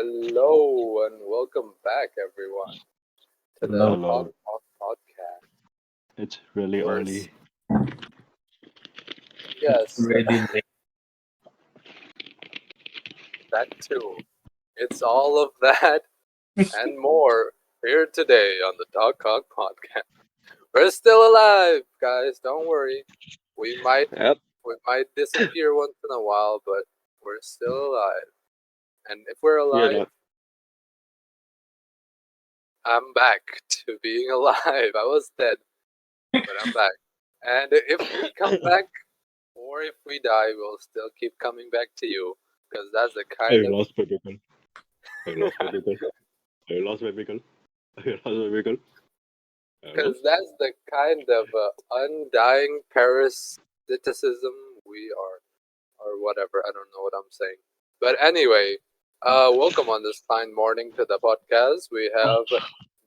Hello and welcome back, everyone, to the Hello. Talk Hello. Talk podcast. It's really Yes, early. yes, Really late. that too. It's all of that and more here today on the Talk Talk podcast. We're still alive, guys. Don't worry. We might Yep. we might disappear once in a while, but we're still alive. And if we're You're alive, not. I'm back to being alive. I was dead, but I'm back. And if we come back, or if we die, we'll still keep coming back to you because that's the I kind of lost my vehicle. I lost my vehicle. I lost my vehicle. I lost my vehicle. Hello? because that's the kind of undying parasitism we are, or whatever. I don't know what I'm saying, but anyway, welcome on this fine morning to the podcast. We have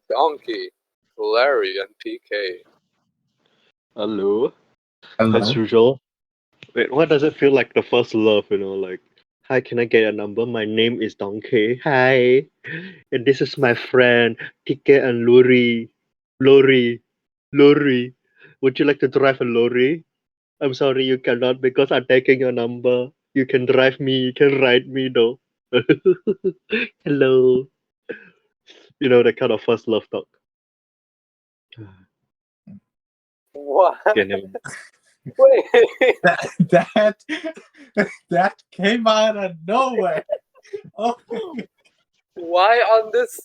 Donkey, Larry, and PK. Hello. Hello. As usual. Wait, what does it feel like the first love, like, hi, can I get your number? My name is Donkey. Hi. And this is my friend, Tike and Lori. Lori. Lori. Would you like to drive a lorry? I'm sorry you cannot because I'm taking your number. You can drive me, you can ride me though. Hello. That kind of first love talk. What? Okay, never mind. Wait, That came out of nowhere. Oh, why on this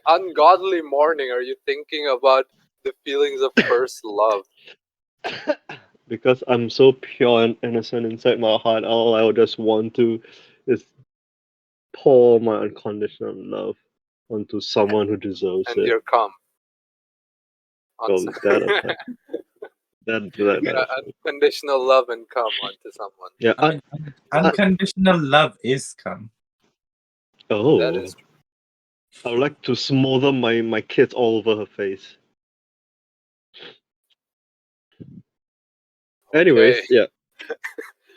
ungodly morning are you thinking about the feelings of first love? Because I'm so pure and innocent inside my heart, all I would just want to is pour my unconditional love onto someone who deserves And it. your cum. Well, that Unconditional love and cum onto someone. yeah. unconditional love is come. That is true. I would like to smother my kids all over her face. Anyways, Okay. yeah.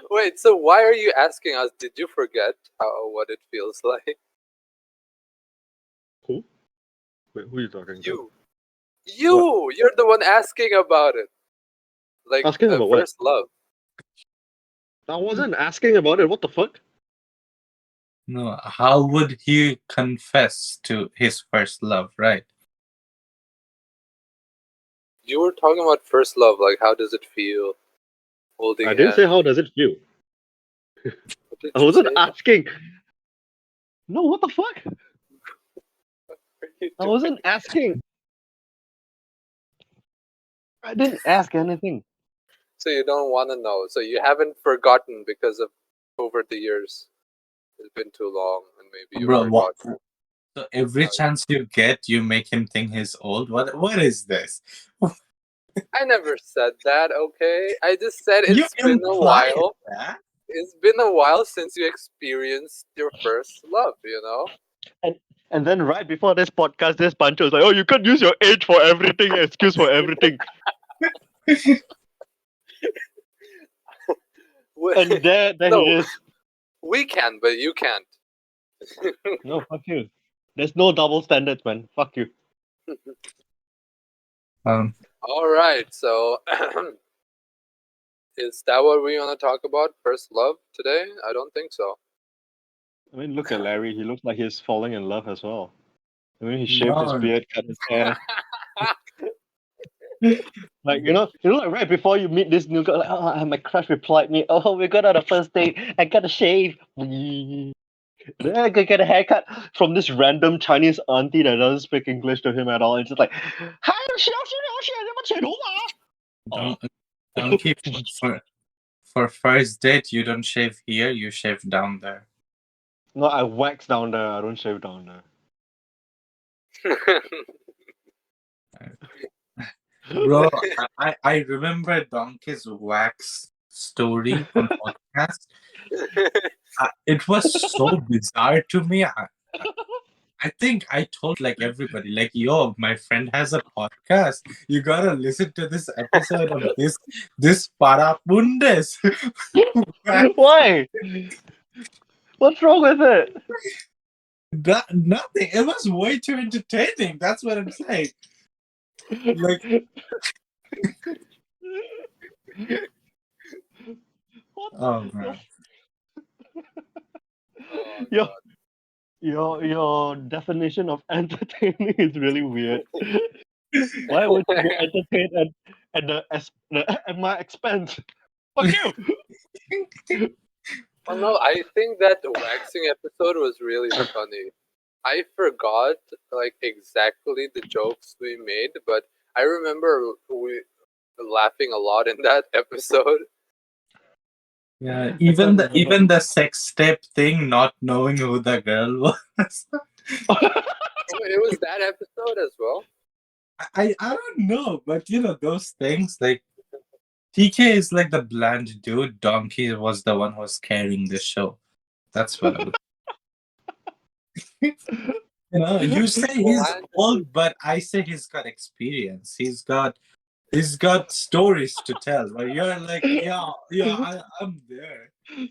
Wait, so why are you asking us? Did you forget what it feels like? Who? Wait, who are you talking to? You're the one asking about it. Like Asking about what? first love. I wasn't asking about it. What the fuck? No, how would he confess to his first love, right? You were talking about first love, like how does it feel? Holding I didn't hands. say how does it feel. What did I you wasn't say? asking. No, what the fuck? What are you I doing? wasn't asking. I didn't ask anything. So you don't want to know. So you haven't forgotten because of over the years. It's been too long, and maybe you Bro, forgot. what? So every chance you get, you make him think he's old. What is this? I never said that, okay? I just said You it's been a implied while. that. It's been a while since you experienced your first love, And then right before this podcast, this Pancho was like, "Oh, you can't use your age for everything, excuse for everything." And there No. he is. We can, but you can't. No, fuck you. There's no double standards, man. Fuck you. All right, so is that what we want to talk about? First love today? I don't think so. I mean, look at Larry. He looks like he's falling in love as well. I mean, he shaved his No. beard, cut his hair. Like, like right before you meet this new girl, like, oh, my crush replied me, oh, we got on a first date, I got a shave. Then I could get a haircut from this random Chinese auntie that doesn't speak English to him at all. It's just like, Don't keep for first date. You don't shave here. You shave down there. No, I wax down there. I don't shave down there. Bro, I remember Donkey's wax story on podcast. It was so bizarre to me. I think I told everybody, yo, my friend has a podcast. You gotta listen to this episode of this Parabundes. Why? What's wrong with it? Nothing. It was way too entertaining. That's what I'm saying. Like, What oh the man. Oh Your god. your definition of entertaining is really weird. Why would you be entertained at my expense? Fuck you. Oh no, I think that waxing episode was really funny. I forgot like exactly the jokes we made, but I remember we laughing a lot in that episode. Yeah, I can't remember. even the sex step thing, not knowing who the girl was. It was that episode as well. I don't know, but those things like TK is like the bland dude. Donkey was the one who was carrying the show. That's what I was. You say he's Bland. old, but I say he's got experience. He's got stories to tell. But you're like, yeah, I'm there. This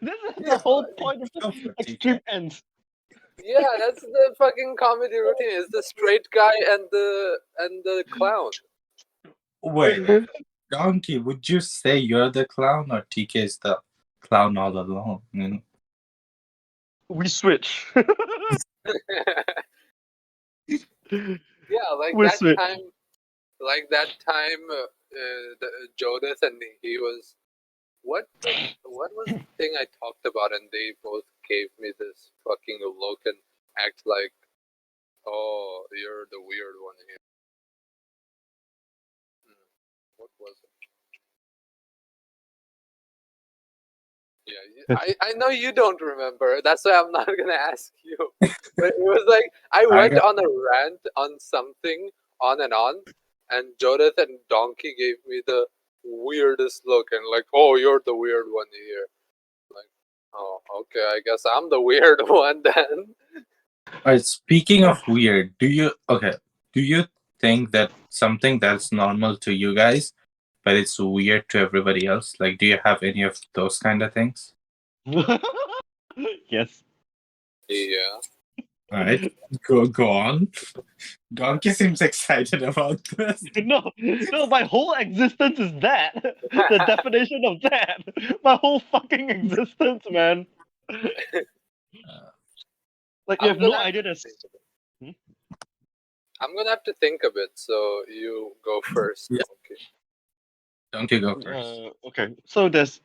is Yeah, the whole point of Go the for it, extreme TK. ends. yeah, that's the fucking comedy routine. It's the straight guy and the clown. Wait, Donkey, would you say you're the clown or TK is the clown all along? We switch. Yeah, like We that switch. time, Jonas and he was what was the thing I talked about, and they both gave me this fucking look and act like, oh, you're the weird one here. What was it? Yeah, I know you don't remember. That's why I'm not gonna ask you. But it was like I went on a rant on something on, and Judith and Donkey gave me the weirdest look and like, oh, you're the weird one here. Like, oh, okay, I guess I'm the weird one then. Alright, speaking of weird, do you think that something that's normal to you guys, but it's weird to everybody else? Like, do you have any of those kind of things? Yes. Yeah. Alright, go on. Donkey seems excited about this. No, my whole existence is that. The definition of that. My whole fucking existence, man. Like, you I'm have no gonna have idea to this. think of it. I'm gonna have to think a bit, so you go first. Yeah. Okay. Donkey, go first. Okay, so there's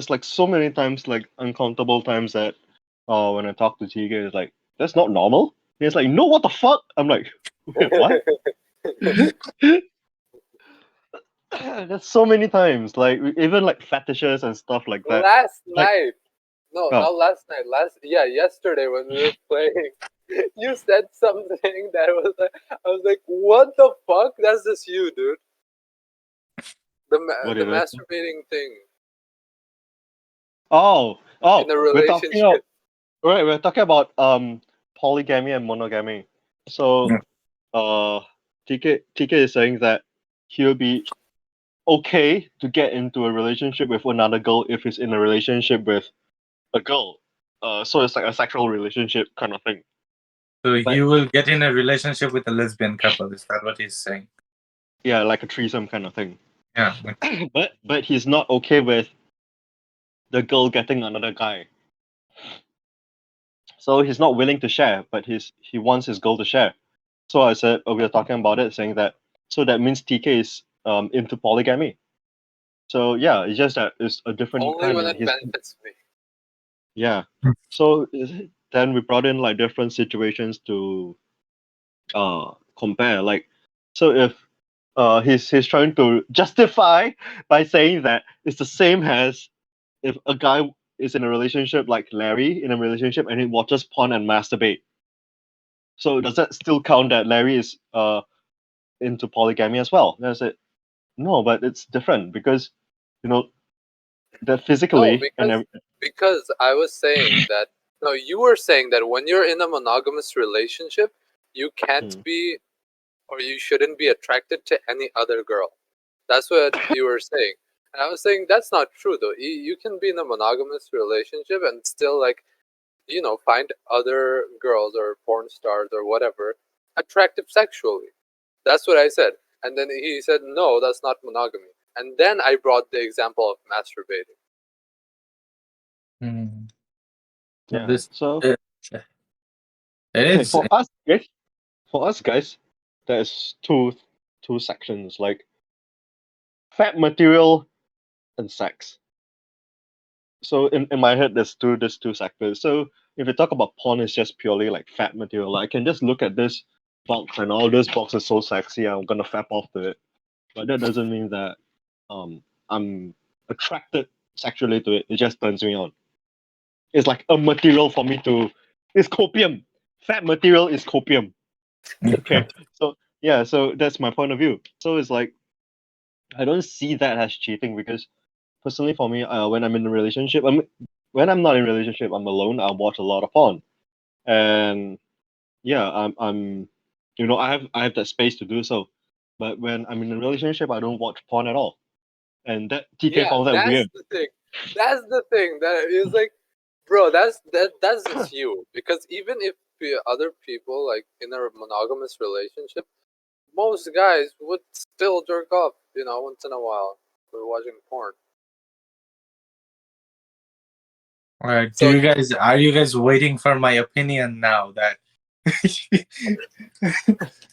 like so many times, like uncountable times that when I talk to TK, it's like, that's not normal. And it's like, no, what the fuck? I'm like, wait, what? There's so many times, like even like fetishes and stuff like that. Last Like, night. No, Oh. not last night. Yesterday when we were playing, you said something that was like, I was like, what the fuck? That's just you, dude. The What the did I say? masturbating thing Oh, in a we're talking relationship. about we're talking about polygamy and monogamy. So Yeah. TK is saying that he'll be okay to get into a relationship with another girl if he's in a relationship with a girl. So it's like a sexual relationship kind of thing. So But- you will get in a relationship with a lesbian couple. Is that what he's saying? Yeah, like a threesome kind of thing. Yeah. But he's not okay with the girl getting another guy. So he's not willing to share, but he wants his girl to share. So I said, we were talking about it, saying that so that means TK is into polygamy. So yeah, it's just that it's a different Only kind when of it benefits me. yeah. So then we brought in like different situations to compare. Like, so if he's trying to justify by saying that it's the same as if a guy is in a relationship like Larry in a relationship and he watches porn and masturbate. So does that still count that Larry is into polygamy as well? And I said, no, but it's different because that physically No, because I was saying that. No, you were saying that when you're in a monogamous relationship, you can't be, or you shouldn't be attracted to any other girl. That's what you were saying. And I was saying that's not true though. You can be in a monogamous relationship and still like find other girls or porn stars or whatever attractive sexually. That's what I said. And then he said, no, that's not monogamy. And then I brought the example of masturbating. Hmm. Yeah. This So it okay, is. for us guys, there's two sections like fat material and sex. So in my head, there's two sectors. So if you talk about porn, it's just purely like fat material. Like, I can just look at this box and all this box is so sexy, I'm gonna fap off to it. But that doesn't mean that I'm attracted sexually to it. It just turns me on. It's like a material for me to. It's copium. Fat material is copium. Okay. So yeah. So that's my point of view. So it's like I don't see that as cheating because personally for me, when I'm in a relationship, when I'm not in a relationship, I'm alone. I watch a lot of porn, and yeah, I'm I have that space to do so. But when I'm in a relationship, I don't watch porn at all, and that TK Yeah, found that that's weird. the thing. That's the thing that is like, bro. That's just you. Because even if the other people like in a monogamous relationship, most guys would still jerk off, once in a while for watching porn. All right. So Are you guys waiting for my opinion now that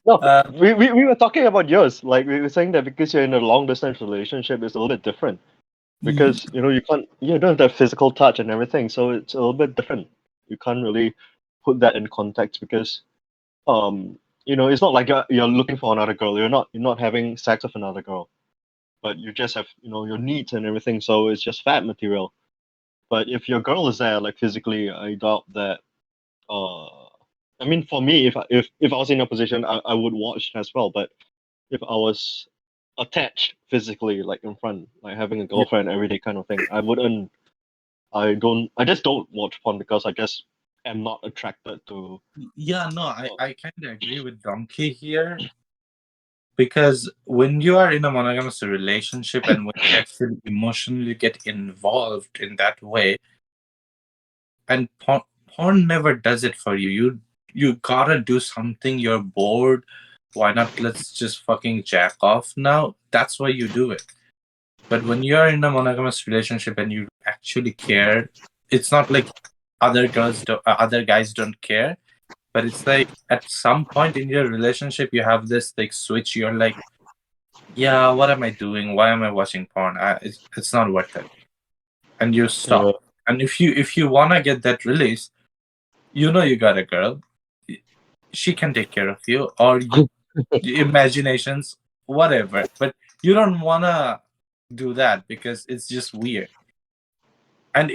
No, uh, we were talking about yours. Like we were saying that because you're in a long distance relationship, it's a little bit different. Because you don't have that physical touch and everything, so it's a little bit different. You can't really put that in context because it's not like you're looking for another girl. You're not having sex with another girl, but you just have your needs and everything. So it's just fat material. But if your girl is there, like physically, I doubt that. I mean, for me, if I was in your position, I would watch as well. But if I was attached physically, like in front, like having a girlfriend every day kind of thing, I wouldn't. I just don't watch porn because I just am not attracted to. yeah, no, I kind of agree with Donkey here because when you are in a monogamous relationship and when you actually emotionally get involved in that way, and porn never does it for you. You gotta do something. You're bored. Why not? Let's just fucking jack off now. That's why you do it. But when you're in a monogamous relationship and you actually care, it's not like other guys don't care. But it's like at some point in your relationship, you have this like switch. You're like, yeah, what am I doing? Why am I watching porn? It's not worth it, and you stop. And if you wanna get that release, you got a girl. She can take care of you, or imaginations, whatever. But you don't wanna do that because it's just weird. And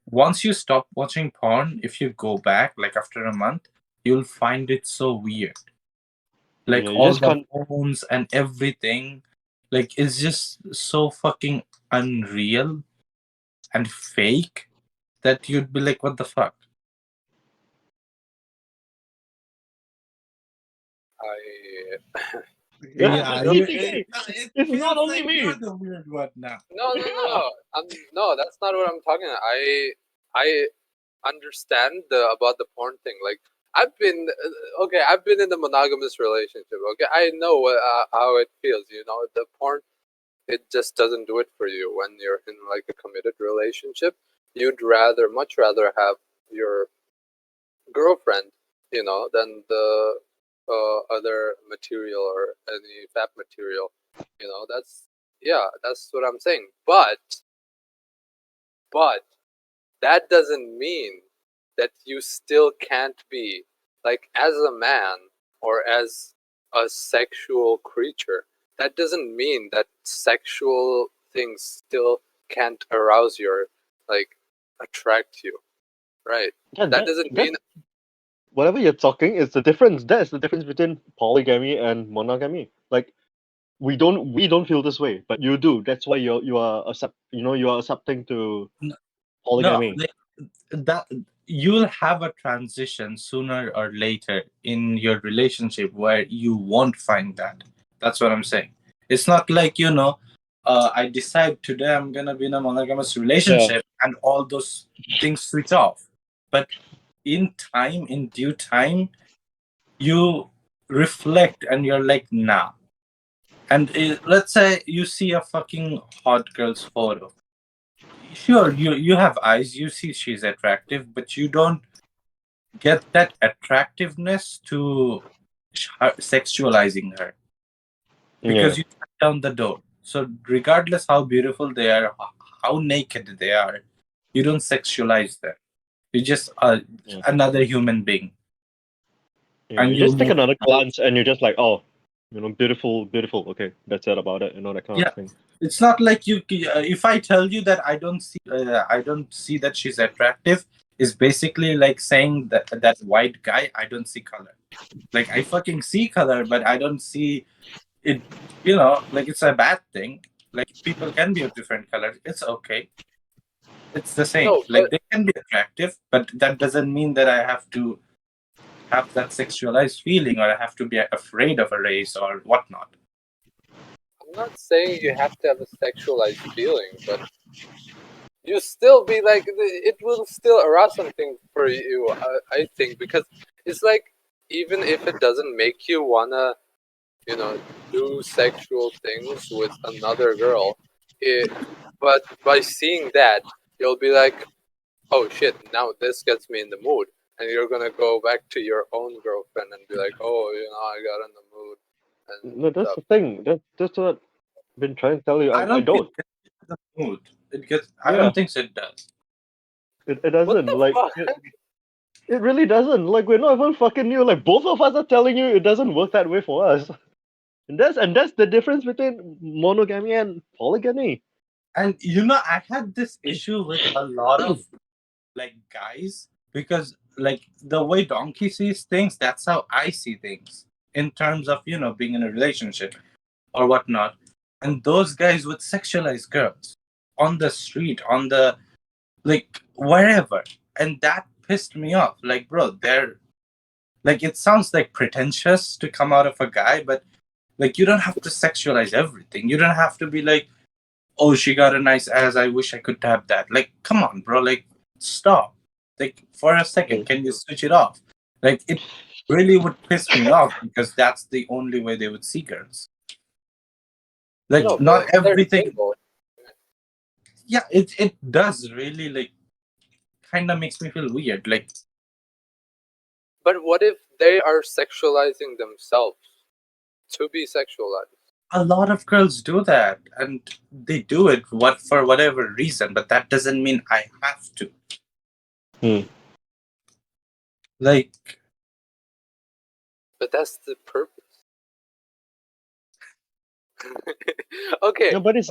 once you stop watching porn, if you go back like after a month, you'll find it so weird. Like Yeah, you all just the can't. phones and everything, like it's just so fucking unreal and fake that you'd be like, what the fuck? I Yeah, you, TK, it's not only me. you're the weird one now. no. No, that's not what I'm talking about. I understand about the porn thing. Like I've been in a monogamous relationship. Okay, I know how it feels. The porn, it just doesn't do it for you when you're in like a committed relationship. You'd much rather have your girlfriend, than the other material or any fat material. That's what I'm saying. But that doesn't mean that you still can't be like as a man or as a sexual creature. That doesn't mean that sexual things still can't arouse you or like attract you, right? Yeah, That doesn't that mean whatever you're talking is the difference. That's the difference between polygamy and monogamy. Like we don't feel this way, but you do. That's why you are accepting to No, polygamy. like that you'll have a transition sooner or later in your relationship where you won't find that. That's what I'm saying. It's not like, I decide today I'm gonna be in a monogamous Yeah. relationship and all those things switch off. But in due time, you reflect and you're like, nah. And let's say you see a fucking hot girl's photo. Sure, you have eyes, you see she's attractive, but you don't get that attractiveness to sexualizing her because you shut down the door. So regardless how beautiful they are, how naked they are, you don't sexualize them. You're just another human being. Yeah, And you just take another glance and you're just like, oh, beautiful, beautiful. Okay, that's it about it. That kind of thing. It's not like you. If I tell you that I don't see that she's attractive, is basically like saying that white guy, I don't see color. Like I fucking see color, but I don't see it. Like it's a bad thing. Like people can be of different colors. It's okay. It's the same. No, like they can be attractive, but that doesn't mean that I have to have that sexualized feeling, or I have to be afraid of a race or whatnot. I'm not saying you have to have a sexualized feeling, but you still be like, it will still arouse something for you, I think, because it's like, even if it doesn't make you wanna, do sexual things with another girl, but by seeing that, you'll be like, oh shit, now this gets me in the mood. And you're gonna go back to your own girlfriend and be like, oh, I got in the mood. And No, that's the thing. That's what I've been trying to tell you. I don't. Think it gets the mood. I don't think it does. It doesn't. What the Like fuck? it really doesn't. Like we're not even fucking new. Like both of us are telling you it doesn't work that way for us. And that's the difference between monogamy and polygamy. And I had this issue with a lot of like guys because like the way Donkey sees things, that's how I see things in terms of being in a relationship or whatnot. And those guys would sexualize girls on the street, on the like wherever, and that pissed me off. Like, bro, they're like, it sounds like pretentious to come out of a guy, but like you don't have to sexualize everything. You don't have to be like, oh, she got a nice ass, I wish I could have that. Like, come on, bro, like stop. Like for a second, can you switch it off? Like it really would piss me off because that's the only way they would see girls. Like No, not but they're everything. single. Yeah, it does really like kind of makes me feel weird. Like, But what if they are sexualizing themselves to be sexualized? a lot of girls do that, and they do it for whatever reason, but that doesn't mean I have to. Like, But that's the purpose. Okay. Yeah, but it's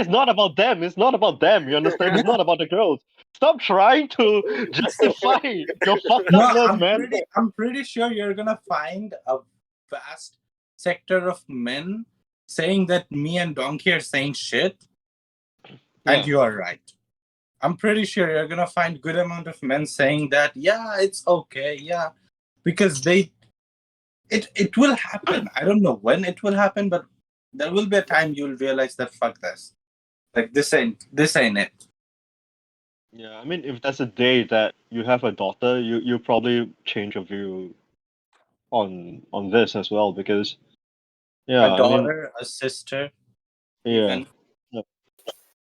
not about them. It's not about them. You understand? It's not about the girls. Stop trying to justify your fucked upness, man. I'm pretty sure you're gonna find a vast sector of men saying that me and Donkey are saying shit, and you are right. I'm pretty sure you're gonna find good amount of men saying that, yeah, it's okay, yeah, because it will happen. I don't know when it will happen, but there will be a time you'll realize that fuck this, like this ain't it. Yeah, I mean, if there's a day that you have a daughter, you probably change your view on this as well because A daughter, a sister, even. Yeah.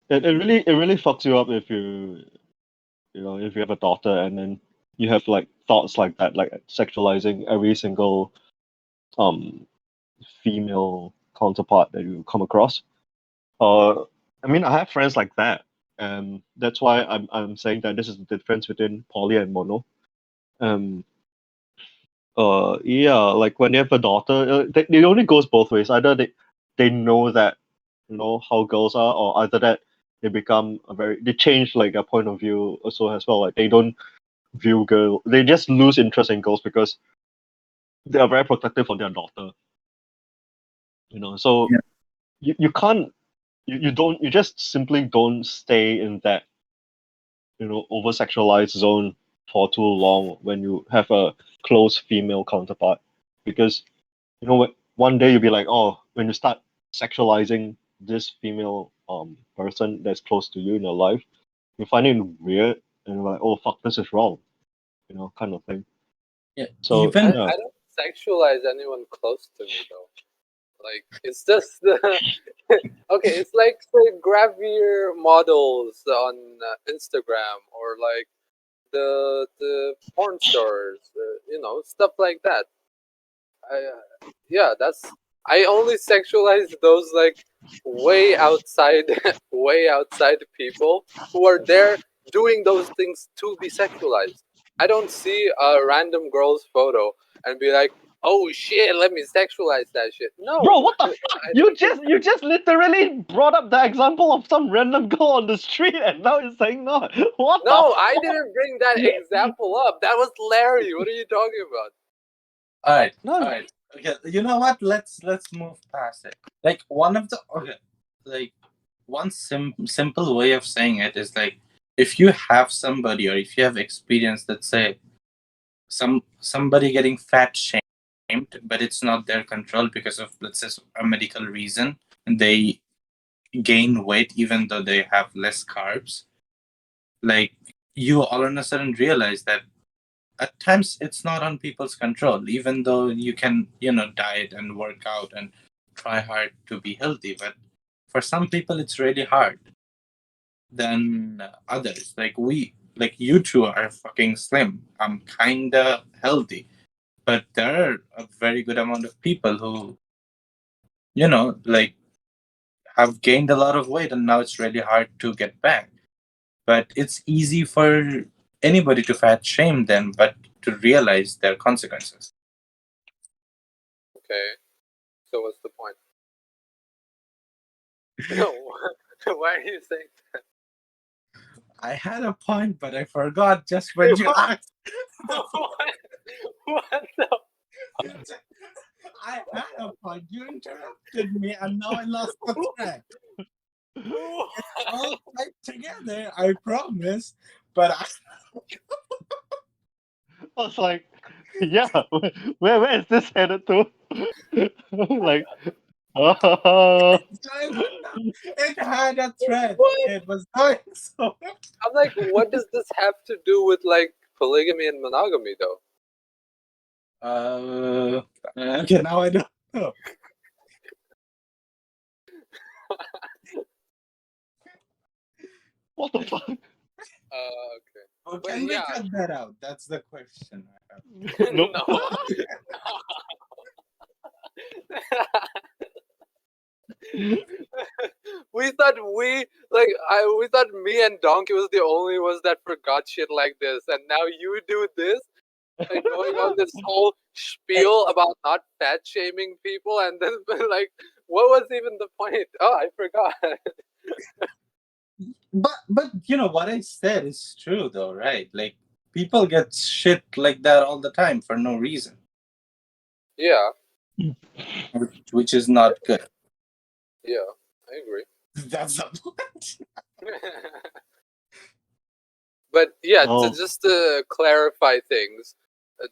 It really fucks you up if if you have a daughter and then you have like thoughts like that, like sexualizing every single female counterpart that you come across. I mean, I have friends like that, and that's why I'm saying that this is the difference between poly and mono. Yeah, like when you have a daughter, it only goes both ways. Either they know that how girls are, or either that they change like their point of view also as well. Like they don't they just lose interest in girls because they are very protective of their daughter. So you can't you just simply don't stay in that over sexualized zone for too long when you have a close female counterpart, because one day you'll be like, oh, when you start sexualizing this female person that's close to you in your life, you find it weird and you're like, oh fuck, this is wrong. kind of thing. Yeah, So even yeah, I don't sexualize anyone close to me though. Like it's just the okay. It's like say gravure models on Instagram or like the porn stars, stuff like that. Yeah, I only sexualize those like way outside, way outside people who are there doing those things to be sexualized. I don't see a random girl's photo and be like, "Oh shit, let me sexualize that shit." Bro, No, what the fuck? I You don't do just you just literally brought up the example of some random girl on the street, and now you're saying no. What the? No, I didn't bring that example up. That was Larry. What are you talking about? all No. right. Okay, you know what? Let's move past it. Like one of the like one simple way of saying it is like if you have somebody or if you have experienced, let's say somebody getting fat shamed, but it's not their control because of let's say a medical reason, and they gain weight even though they have less carbs. Like you all of a sudden realize that at times it's not on people's control, even though you can diet and work out and try hard to be healthy, but for some people it's really hard than others. Like you two are fucking slim, I'm kinda healthy, but there are a very good amount of people who like have gained a lot of weight and now it's really hard to get back. But it's easy for anybody to fat shame them, but to realize their consequences. Okay, so what's the point? No, why are you saying? I had a point, but I forgot just when you asked. What the? I had a point. You interrupted me, and now I lost the thread. It's all tied together, I promise. But I was like, yeah, where is this headed to? Like, it had a thread. What? Okay, it was going so. I'm like, what does this have to do with like polygamy and monogamy, though? Okay, now I don't know. what the fuck? Okay. Oh, But can we yeah. cut that out? That's the question I have. Nope. No. we thought we thought me and Donkey was the only ones that forgot shit like this, and now you do this, like going on this whole spiel about not fat shaming people, and then like, what was even the point? Oh, I forgot. But you know what I said is true though, right? Like people get shit like that all the time for no reason, Yeah, which is not good. yeah, I agree. That's the point. But yeah, Oh. just to clarify things,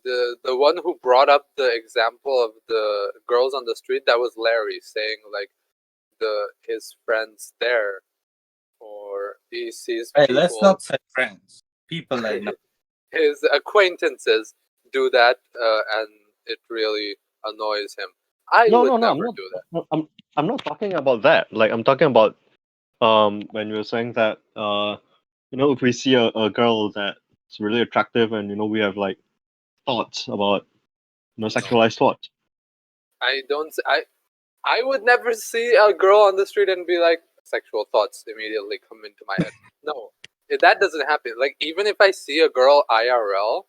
the one who brought up the example of the girls on the street, that was Larry saying like his friends there, or he sees Hey, people, let's not say friends. People I know. his acquaintances do that, and it really annoys him. I No, would no, no. never do that. No, I'm not talking about that. Like, I'm talking about when you were saying that if we see a girl that's really attractive, and we have like thoughts about sexualized thoughts. I don't. I would never see a girl on the street and be like, sexual thoughts immediately come into my head. No, that doesn't happen. Like, even if I see a girl IRL,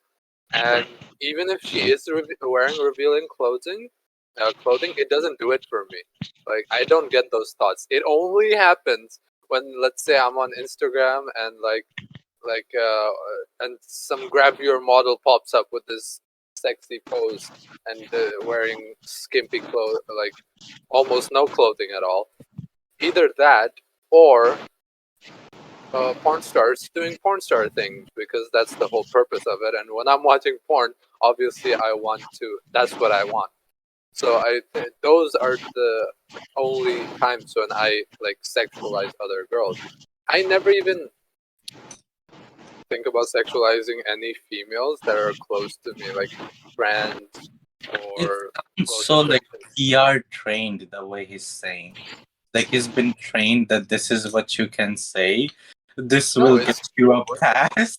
and even if she is wearing revealing clothing, it doesn't do it for me. Like, I don't get those thoughts. It only happens when, let's say, I'm on Instagram and and some grabbier model pops up with this sexy pose and wearing skimpy clothes, like almost no clothing at all. Either that or porn stars doing porn star things, because that's the whole purpose of it. And when I'm watching porn, obviously that's what I want. So those are the only times when I like sexualize other girls. I never even think about sexualizing any females that are close to me, like friends or It's close so like acquaintances. PR trained the way he's saying. Like he's been trained that this is what you can say. This No, will it's get you a pass.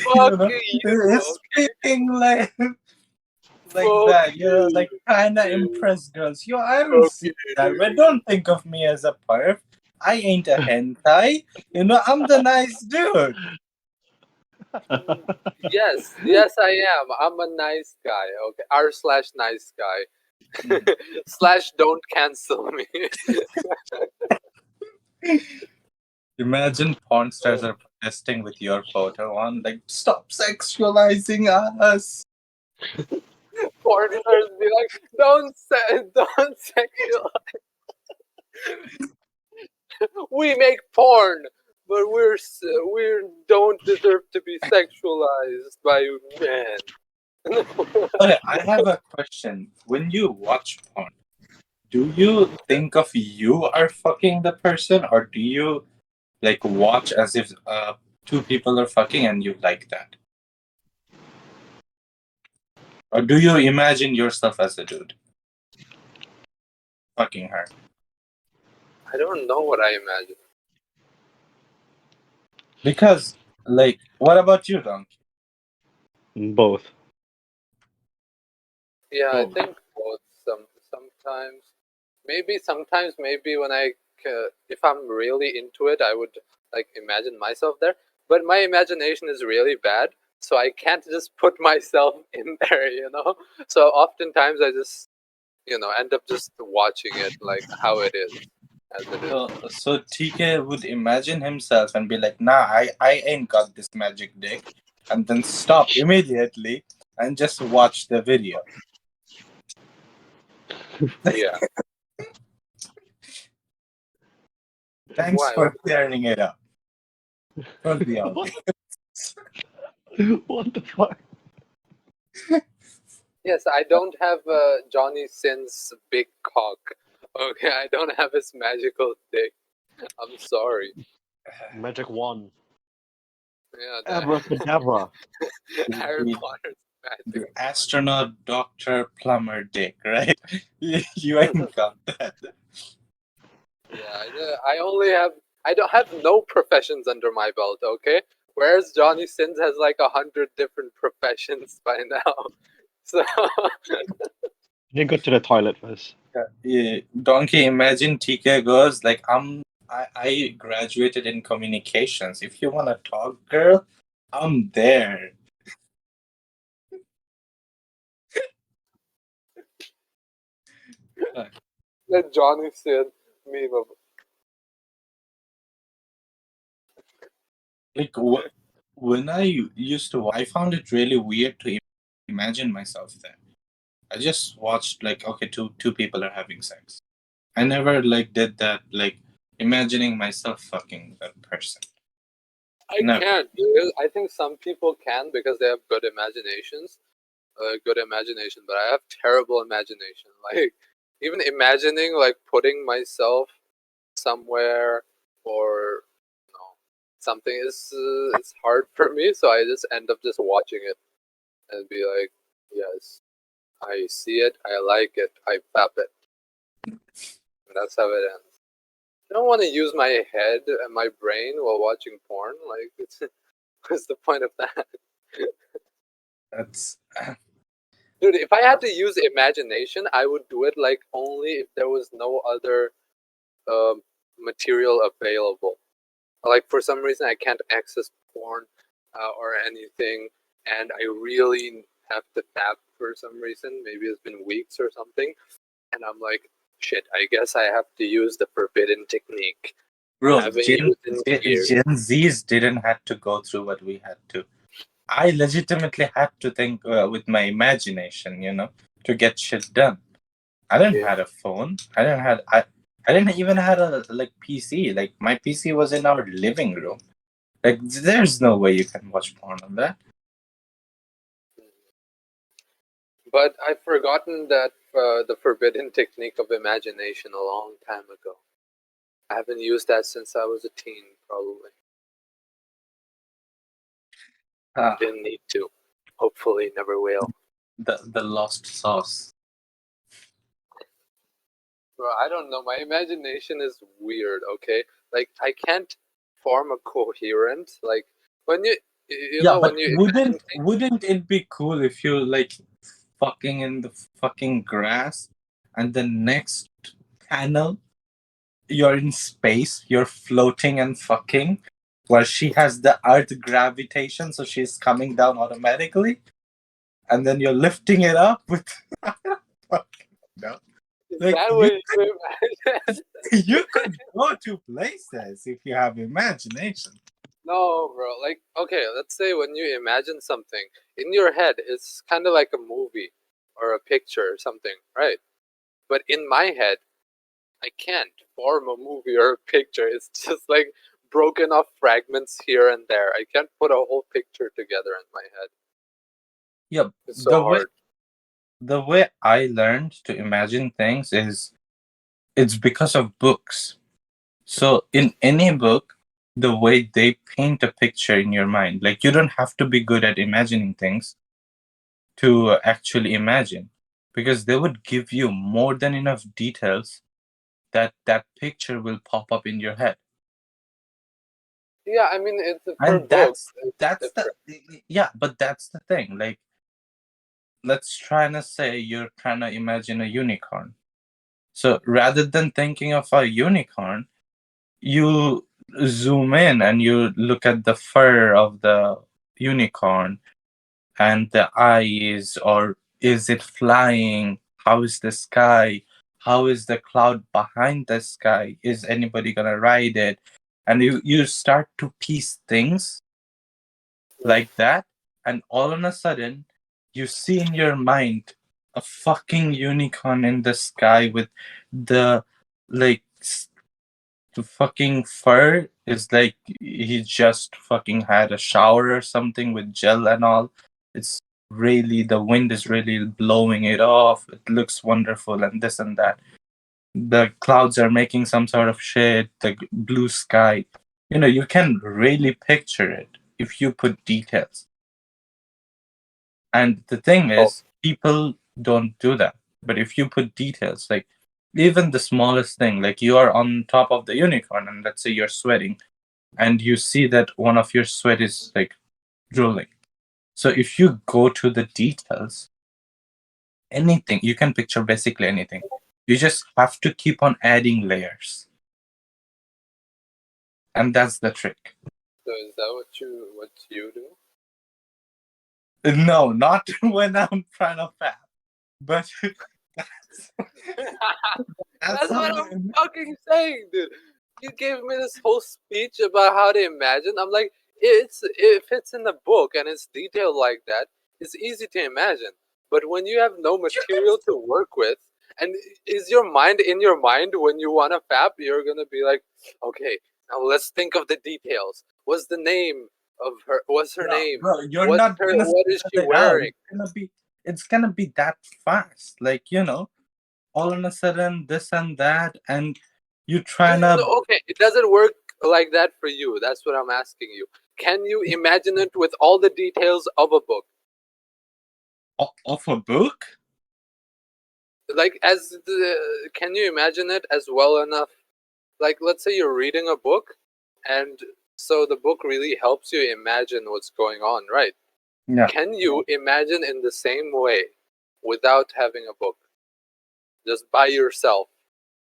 fuck you. He's speaking like Fuck that, you. like kind of Okay. impress girls. I don't see that way. Don't think of me as a perv. I ain't a hentai. I'm the nice dude. Yes, I am. I'm a nice guy. Okay, r/nice guy / don't cancel me. Imagine porn stars are protesting with your photo on, like, stop sexualizing us. Porn stars be like, don't sexualize. We make porn, but we don't deserve to be sexualized by men. Okay, I have a question. When you watch porn, do you think of you are fucking the person, or do you like watch as if two people are fucking and you like that? Or do you imagine yourself as a dude fucking her? I don't know what I imagine. Because, like, what about you, Donkey? Both. Yeah, I Oh. think both. Sometimes maybe when if I'm really into it, I would like imagine myself there. But my imagination is really bad, so I can't just put myself in there, So oftentimes I just, end up just watching it like how it is, as it is. So TK would imagine himself and be like, nah, I ain't got this magic dick. And then stop immediately and just watch the video. Yeah. Thanks Why? for clearing it up. For the audience. What the fuck? Yes, I don't have Johnny Sin's big cock. Okay, I don't have his magical dick. I'm sorry. Magic wand. Yeah, that Abracadabra. Harry The- Potter's The magic. astronaut, doctor, plumber dick, right? You ain't got that. Yeah, I don't have no professions under my belt, okay? Whereas Johnny Sins has like 100 different professions by now. So You need to go to the toilet first. Yeah, Donkey, imagine TK goes like, I graduated in communications. If you wanna talk, girl, I'm there. the Johnny Sin meme of Like when I used to, I found it really weird to imagine myself there. I just watched like, okay, two people are having sex. I never like did that, like imagining myself fucking that person. I Never. can't, dude. I think some people can because they have good imagination, but I have terrible imagination. Like even imagining like putting myself somewhere or something is it's hard for me. So I just end up just watching it and be like, yes, I see it, I like it, I pap it. And that's how it ends. I don't want to use my head and my brain while watching porn. Like, what's the point of that? That's Dude, if I had to use imagination, I would do it like only if there was no other material available. Like for some reason, I can't access porn or anything, and I really have to tap for some reason. Maybe it's been weeks or something, and I'm like, shit. I guess I have to use the forbidden technique. bro. Haven't Gen, used in years. Gen Zs didn't have to go through what we had to. I legitimately had to think with my imagination, to get shit done. I didn't Yeah. have a phone. I didn't even have a like PC. Like my PC was in our living room. Like there's no way you can watch porn on that. But I've forgotten that the forbidden technique of imagination a long time ago. I haven't used that since I was a teen, probably. Didn't need to. Hopefully, never will. The lost sauce. Bro, I don't know. My imagination is weird. Okay, like I can't form a coherent. Like when you Yeah, know but when you wouldn't imagine things. wouldn't it be cool if you like fucking in the fucking grass, and the next panel you're in space, you're floating and fucking, while she has the earth gravitation, so she's coming down automatically, and then you're lifting it up with. No. Is Like that what you imagine? you could go to places if you have imagination. No, bro. Like, okay, let's say when you imagine something in your head, it's kind of like a movie or a picture or something, right? But in my head, I can't form a movie or a picture. It's just like broken off fragments here and there. I can't put a whole picture together in my head. Yeah, It's so hard. the way I learned to imagine things is it's because of books. So in any book, the way they paint a picture in your mind, like you don't have to be good at imagining things to actually imagine, because they would give you more than enough details that that picture will pop up in your head. Yeah, I mean, it's per And book. It's that's the different. yeah, but that's the thing. Like let's try to say you're trying to imagine a unicorn. So rather than thinking of a unicorn, you zoom in and you look at the fur of the unicorn and the eyes, or is it flying? How is the sky? How is the cloud behind the sky? Is anybody gonna ride it? And you start to piece things like that, and all of a sudden you see in your mind a fucking unicorn in the sky with the like the fucking fur is like he just fucking had a shower or something with gel and all. It's really, the wind is really blowing it off. It looks wonderful and this and that. The clouds are making some sort of shade, the blue sky. You know, you can really picture it if you put details. And the thing Oh, is, people don't do that. But if you put details, like even the smallest thing, like you are on top of the unicorn and let's say you're sweating and you see that one of your sweat is like drooling. So if you go to the details, anything, you can picture basically anything. You just have to keep on adding layers. And that's the trick. so is that what you do? No, not when I'm trying to fap. But that's, That's how what I'm fucking saying, dude. You gave me this whole speech about how to imagine. I'm like, if it's in the book and it's detailed like that, it's easy to imagine. But when you have no material to work with, and is your mind in your mind when you want to fap, you're gonna be like, okay, now let's think of the details. What's the name of her? What's her name? bro, you're What's not her? gonna What is she figure it out. wearing? It's gonna be that fast. Like, you know, all of a sudden this and that, and you trying to No, okay, it doesn't work like that for you. That's what I'm asking you. Can you imagine it with all the details of a book? of a book. Like, can you imagine it as well enough? Like, let's say you're reading a book, and so the book really helps you imagine what's going on, right? Yeah. Can you imagine in the same way without having a book? Just by yourself.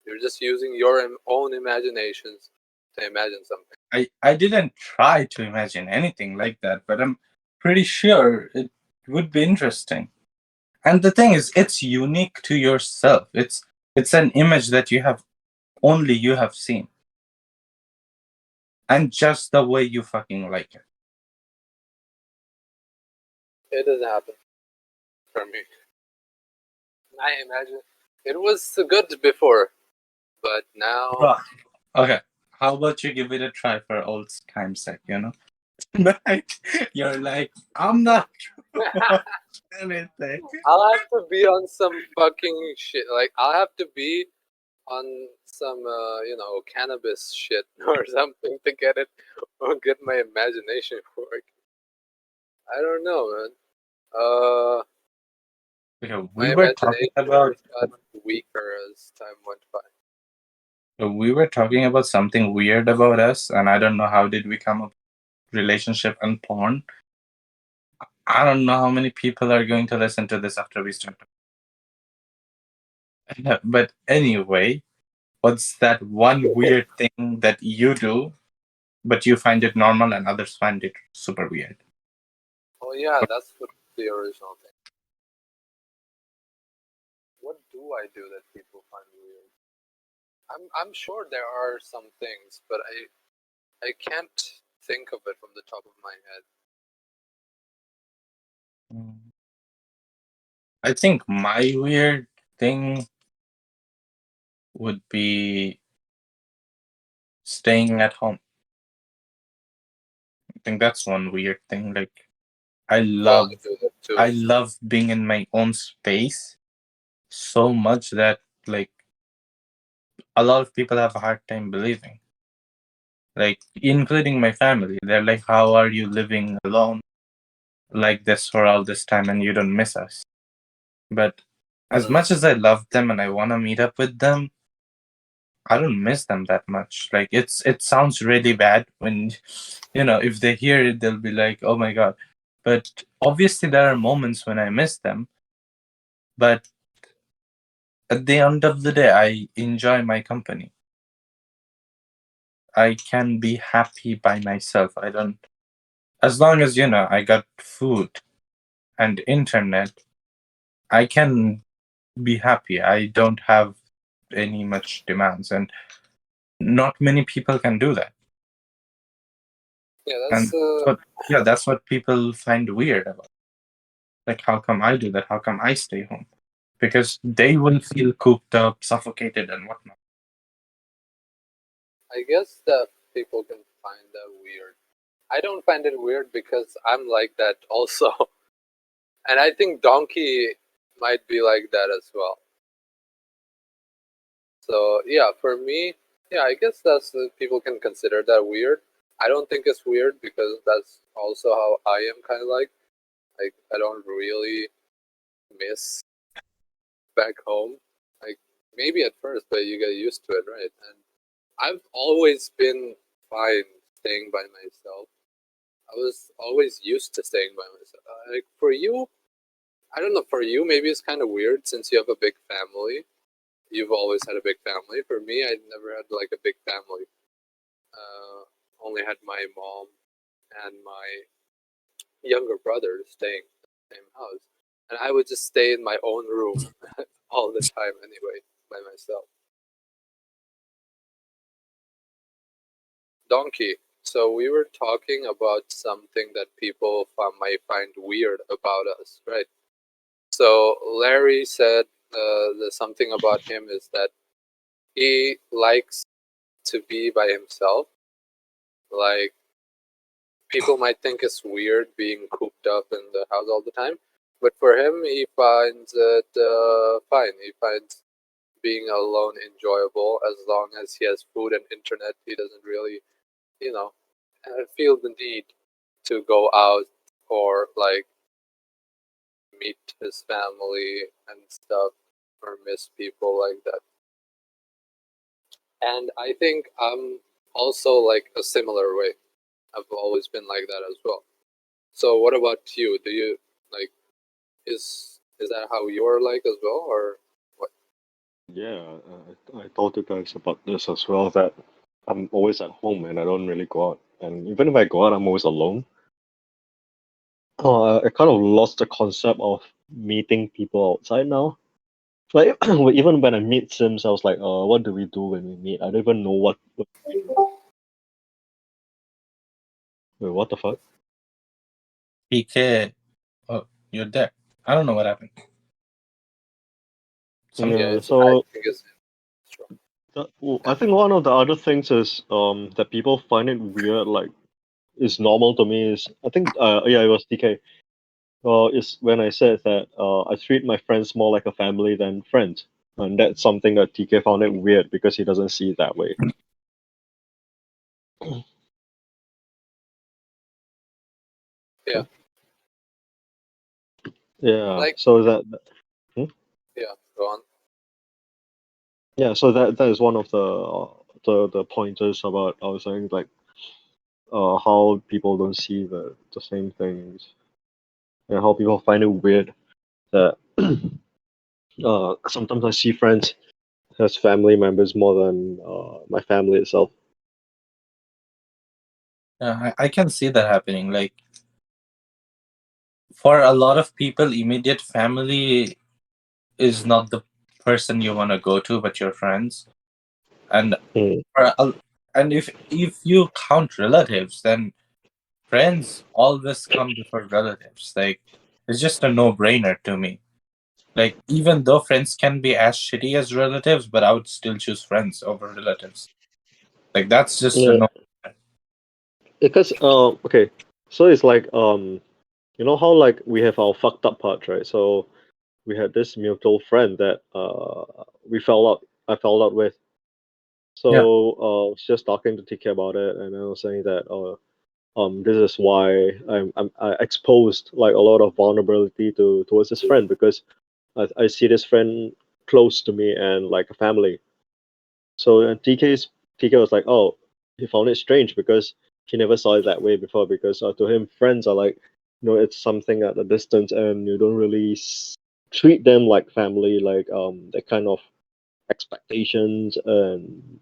You're just using your own imaginations to imagine something. I didn't try to imagine anything like that, but I'm pretty sure it would be interesting. And the thing is, it's unique to yourself. It's an image that only you have seen. And just the way you fucking like it. It doesn't happen for me. I imagine it was good before, but now Right. Okay. How about you give it a try for old time's sake, you know? But you're like, I'm not anything. I'll have to be on some fucking shit. Like I'll have to be on some cannabis shit or something to get it or get my imagination working. I don't know, man. Uh, Yeah, my we were talking about imagination got weaker as time went by. something weird about us, and I don't know how did we come up with relationship and porn. I don't know how many people are going to listen to this after we start. But anyway, what's that one weird thing that you do, but you find it normal and others find it super weird? Oh yeah, that's the original thing. What do I do that people find weird? I'm sure there are some things, but I can't think of it from the top of my head. I think my weird thing would be staying at home. I think that's one weird thing. Like I Well, love I do that too. I love being in my own space so much that like a lot of people have a hard time believing. Like including my family. They're like, how are you living alone like this for all this time and you don't miss us? But as much as I love them and I want to meet up with them, I don't miss them that much. Like it sounds really bad when if they hear it they'll be like, "Oh my god." But obviously there are moments when I miss them, but at the end of the day I enjoy my company. I can be happy by myself. I don't as long as I got food and internet, I can be happy. I don't have any much demands and not many people can do that. Yeah, And that's what people find weird about. Like, how come I do that? How come I stay home? Because they will feel cooped up, suffocated, and whatnot. I guess that people can find that weird. I don't find it weird because I'm like that also. And I think Donkey might be like that as well. So yeah, for me, yeah, I guess that's people can consider that weird. I don't think it's weird because that's also how I am kind of like. Like I don't really miss back home. Like maybe at first, but you get used to it, right? And I've always been fine staying by myself. I was always used to staying by myself. Like for you, I don't know. For you, maybe it's kind of weird since you have a big family. You've always had a big family. For me, I never had like a big family. Only had my mom and my younger brother staying in the same house, and I would just stay in my own room all the time anyway by myself. Donkey. So we were talking about something that people might find weird about us, right? So Larry said the something about him is that he likes to be by himself. Like people might think it's weird being cooped up in the house all the time, but for him, he finds it fine. He finds being alone enjoyable as long as he has food and internet. He doesn't really, feel the need to go out or like meet his family and stuff or miss people like that. And I think I'm also like a similar way. I've always been like that as well. So what about you? Do you like is that how you're like as well or what? Yeah, I told you guys about this as well that I'm always at home and I don't really go out. And even if I go out, I'm always alone. I kind of lost the concept of meeting people outside now. Like even when I meet Sims, I was like, what do we do when we meet? I don't even know what we do. Wait, what the fuck? PK, oh, you're there. I don't know what happened. Yeah, Yeah, I so think it's strong. I think one of the other things is that people find it weird, like is normal to me is I think yeah, it was DK. Is when I said that I treat my friends more like a family than friends, and that's something that TK found it weird because he doesn't see it that way. Yeah. Yeah. Like- So that Yeah, go on. yeah. So that is one of the pointers about I was saying like how people don't see the same things and how people find it weird that sometimes I see friends as family members more than my family itself. Yeah, I can see that happening. Like, for a lot of people, immediate family is not the person you want to go to, but your friends. And Mm. and if you count relatives, then friends always come before relatives. Like, it's just a no-brainer to me. Like, even though friends can be as shitty as relatives, but I would still choose friends over relatives. Like, that's just a Yeah, no. because okay, so it's like you know how like we have our fucked up parts, right? So we had this mutual friend that we fell out I fell out with. So Yeah. I was just talking to TK about it, and I was saying that this is why I exposed like a lot of vulnerability towards this friend because I see this friend close to me and like a family. So TK was like, oh, he found it strange because he never saw it that way before. Because to him, friends are like, it's something at a distance, and you don't really treat them like family, like that kind of expectations and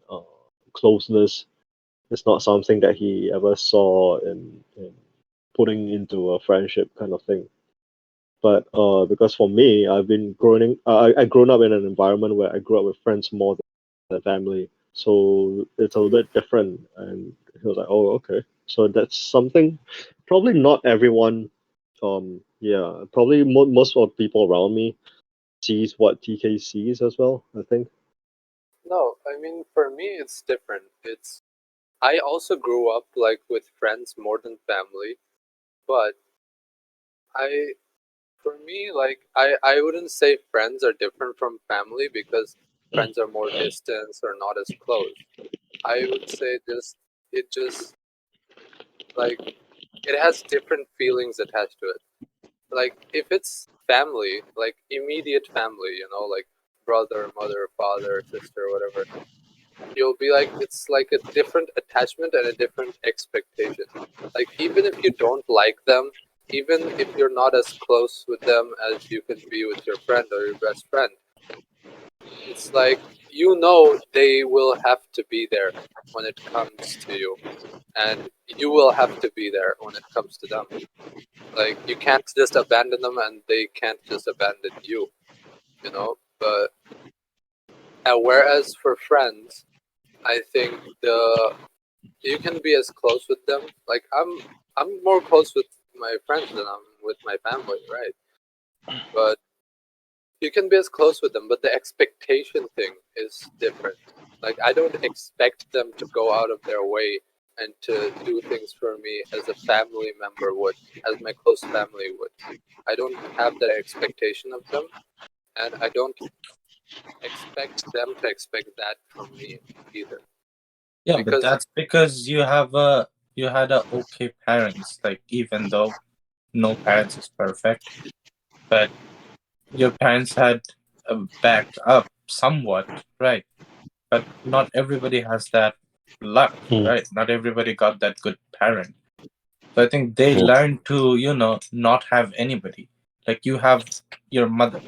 closeness. It's not something that he ever saw in putting into a friendship kind of thing. But because for me, I grown up in an environment where I grew up with friends more than family, so it's a little bit different. And he was like, "Oh, okay." So that's something. Probably not everyone. Yeah, probably most of the people around me sees what TK sees as well. I think. No, I mean for me it's different. I also grew up like with friends more than family, but I for me like I wouldn't say friends are different from family because friends are more distant or not as close. I would say just like it has different feelings attached to it. Like if it's family, like immediate family, like brother, mother, father, sister, whatever, you'll be like it's like a different attachment and a different expectation. Like even if you don't like them, even if you're not as close with them as you can be with your friend or your best friend, it's like they will have to be there when it comes to you, and you will have to be there when it comes to them. Like you can't just abandon them and they can't just abandon you, but whereas for friends, I think you can be as close with them. Like I'm more close with my friends than I'm with my family, right? But you can be as close with them, but the expectation thing is different. Like I don't expect them to go out of their way and to do things for me as a family member would, as my close family would. I don't have that expectation of them, and I don't expect them to expect that from me either. Yeah, but Because that's because you had a okay parents. Like, even though no parents is perfect, but your parents had backed up somewhat, right? But not everybody has that luck, Mm. right? Not everybody got that good parent. So I think they Yeah. learn to, not have anybody. Like, you have your mother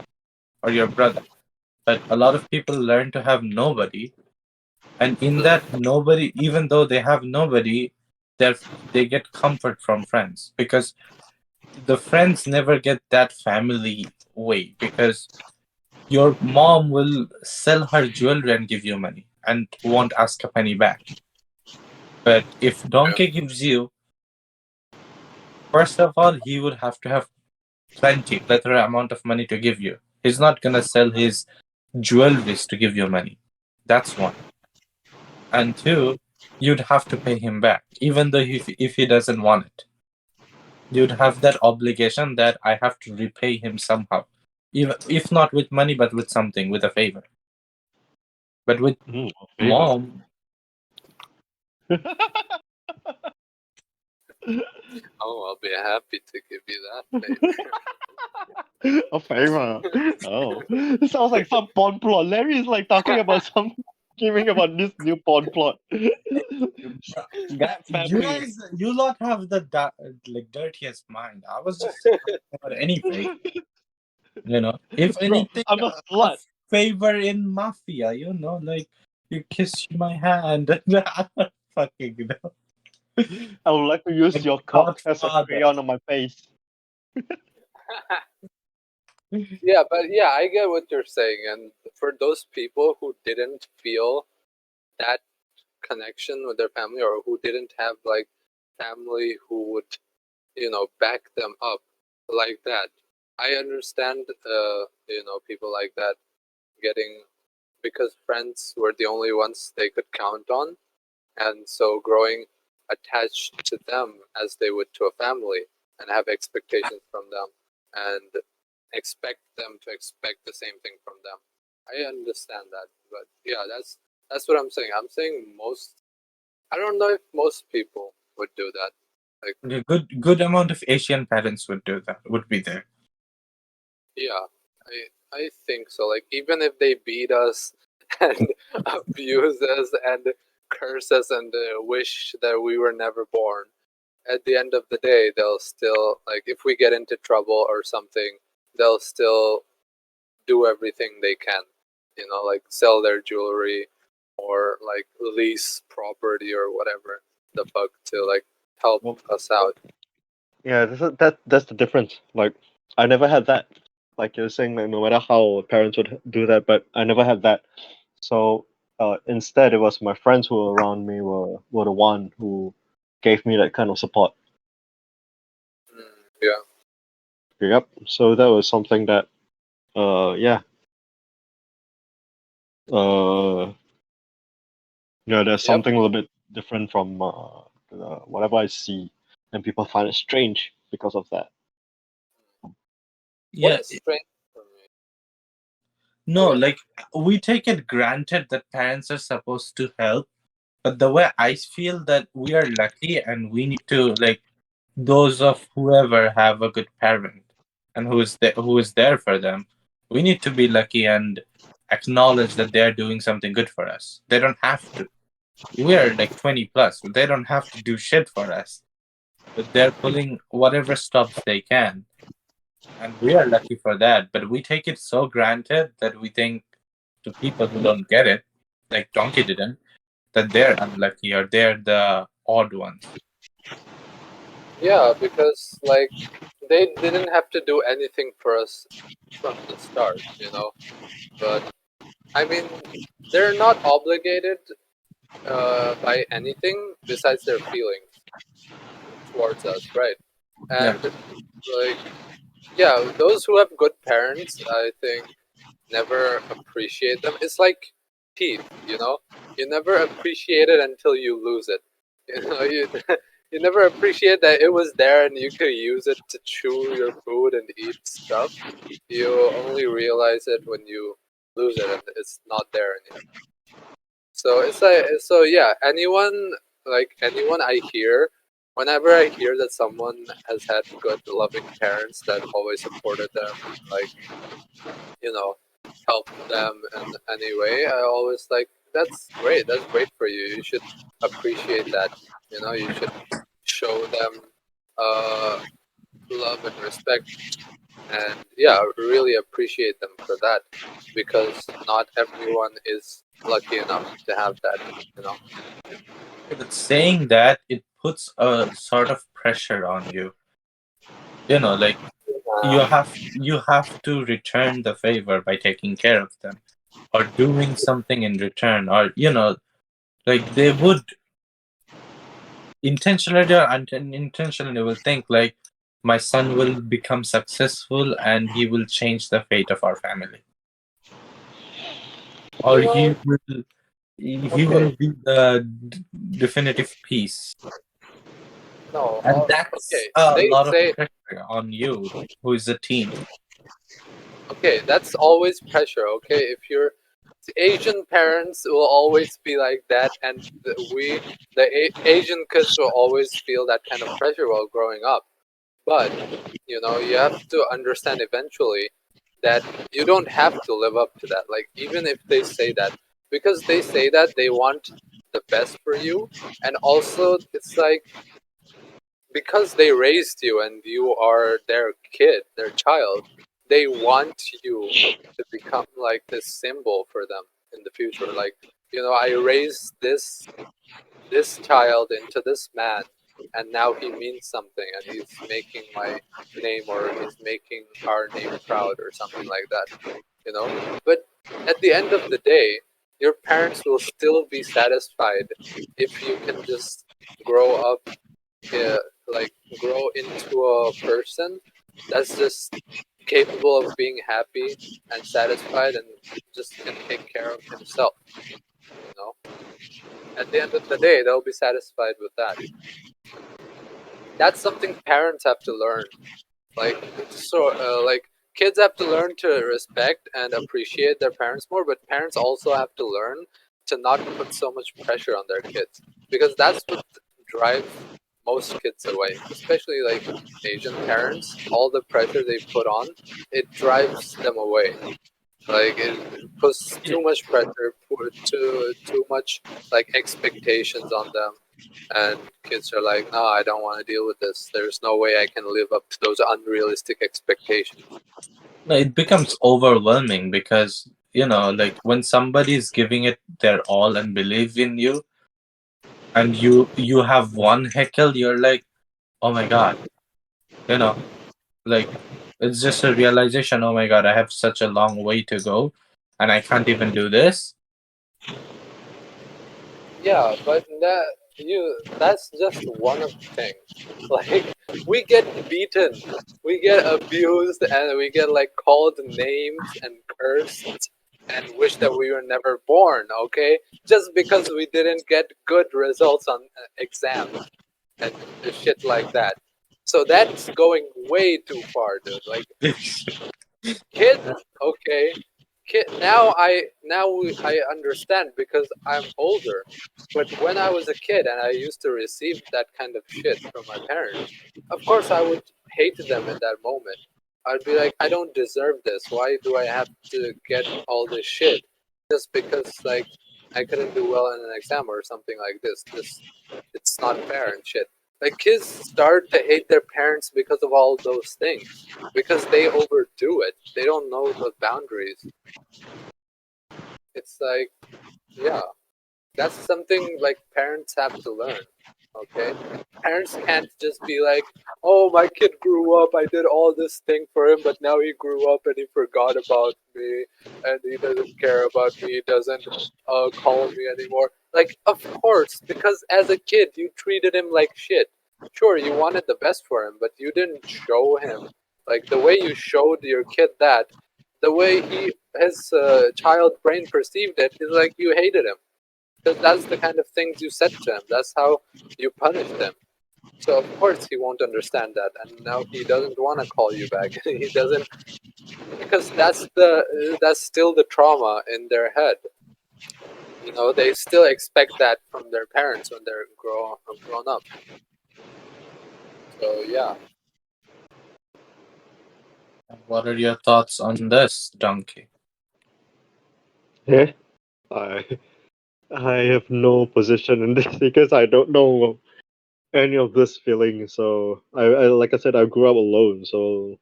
or your brother, but a lot of people learn to have nobody. And in that nobody, even though they have nobody, they get comfort from friends, because the friends never get that family way, because your mom will sell her jewelry and give you money and won't ask a penny back. But if Donkey gives you, first of all, he would have to have plethora amount of money to give you. He's not gonna sell his jewelries to give you money. That's one. And two, you'd have to pay him back, even though if he doesn't want it. You'd have that obligation that I have to repay him somehow. Even if not with money, but with something, with a favor. But with Favor. mom, Oh, I'll be happy to give you that favor. A favor. Oh, this sounds like some porn plot. Larry is like talking about some, giving about this new porn plot. That You family. guys, you lot have the like dirtiest mind. I was just talking about anything. If Bro, anything, I'm a a slut. favor in mafia. Like you kiss my hand. Fucking, I would like to use like your cock as a Godfather. crayon on my face. Yeah, but yeah, I get what you're saying. And for those people who didn't feel that connection with their family, or who didn't have like family who would, back them up like that, I understand, people like that getting, because friends were the only ones they could count on, and so growing attached to them as they would to a family, and have expectations from them, and expect them to expect the same thing from them. I understand that, but yeah, that's what I'm saying. I'm saying I don't know if most people would do that. A good amount of Asian parents would do that. Would be there. Yeah, I think so. Like, even if they beat us and abuse us and curse us and wish that we were never born, at the end of the day, they'll still, like, if we get into trouble or something, they'll still do everything they can. Like sell their jewelry, or like lease property or whatever the fuck, to like help us out. Yeah, that's the difference. Like, I never had that. Like you're saying, like no matter how parents would do that, but I never had that. So instead, it was my friends who were around me were the one who gave me that kind of support. Yeah. Yep. So that was something that, yeah, there's Yep. something a little bit different from whatever I see, and people find it strange because of that. Yeah. What is strange for me? No, Okay. like we take it granted that parents are supposed to help, but the way I feel that we are lucky and we need to, like, those of whoever have a good parent and who is there for them, we need to be lucky and acknowledge that they're doing something good for us. They don't have to. We are like 20 plus. They don't have to do shit for us. But they're pulling whatever stops they can. And we are lucky for that. But we take it so granted that we think, to people who don't get it, like Donkey didn't, that they're unlucky or they're the odd ones. Yeah, because like they didn't have to do anything for us from the start, But I mean, they're not obligated by anything besides their feelings towards us, right? And like, yeah, those who have good parents, I think, never appreciate them. It's like teeth, you never appreciate it until you lose it. You never appreciate that it was there and you could use it to chew your food and eat stuff. You only realize it when you lose it and it's not there anymore. So it's like, so yeah, anyone I hear, whenever I hear that someone has had good, loving parents that always supported them, like, helped them in any way, I always like, that's great for you. You should appreciate that. You should show them love and respect, and yeah, really appreciate them for that, because not everyone is lucky enough to have that. But saying that, it puts a sort of pressure on you. Like you have to return the favor by taking care of them or doing something in return, or like they would intentionally or unintentionally will think like, my son will become successful and he will change the fate of our family, or he will be the definitive piece. No, And that's okay. a They lot of say, pressure on you, who is a teen. okay, that's always pressure. Okay, if you're Asian parents will always be like that, and Asian kids will always feel that kind of pressure while growing up. But you have to understand eventually that you don't have to live up to that. Like even if they say that, because they say that they want the best for you, and also it's like because they raised you and you are their kid, their child, they want you to become like this symbol for them in the future. Like, I raised this child into this man, and now he means something, and he's making my name, or he's making our name proud, or something like that. But at the end of the day, your parents will still be satisfied if you can just grow up, like grow into a person that's just capable of being happy and satisfied, and just can take care of himself. At the end of the day, they'll be satisfied with that. That's something parents have to learn. Like kids have to learn to respect and appreciate their parents more, but parents also have to learn to not put so much pressure on their kids, because that's what drives most kids away, especially like Asian parents. All the pressure they put on, it drives them away. Like it puts too much pressure, put too much like expectations on them, and kids are like, no, I don't want to deal with this. There's no way I can live up to those unrealistic expectations. No, it becomes overwhelming because like when somebody is giving it their all and believe in you, and you have one heckle, you're like, oh my god, like it's just a realization. Oh my god, I have such a long way to go, and I can't even do this. Yeah, but that's just one of the things. Like we get beaten, we get abused, and we get like called names and cursed and wish that we were never born, okay? Just because we didn't get good results on exams and shit like that. So that's going way too far, dude. Like kids, okay. Now I understand because I'm older. But when I was a kid and I used to receive that kind of shit from my parents, of course I would hate them in that moment. I'd be like, I don't deserve this. Why do I have to get all this shit just because like I couldn't do well in an exam or something like this? It's not fair and shit. Like kids start to hate their parents because of all those things, because they overdo it. They don't know the boundaries. It's like, yeah, that's something like parents have to learn. Okay, parents can't just be like, "Oh, my kid grew up. I did all this thing for him, but now he grew up and he forgot about me, and he doesn't care about me. He doesn't call me anymore." Like, of course, because as a kid you treated him like shit. Sure, you wanted the best for him, but you didn't show him like the way you showed your kid that. The way his child brain perceived it is like you hated him. Because that's the kind of things you said to him. That's how you punished him. So of course he won't understand that, and now he doesn't want to call you back. He doesn't, because that's still the trauma in their head. They still expect that from their parents when they're grown up. So yeah. What are your thoughts on this, Donkey? Yeah, I I have no position in this because I don't know any of this feeling. So I like I said, I grew up alone, so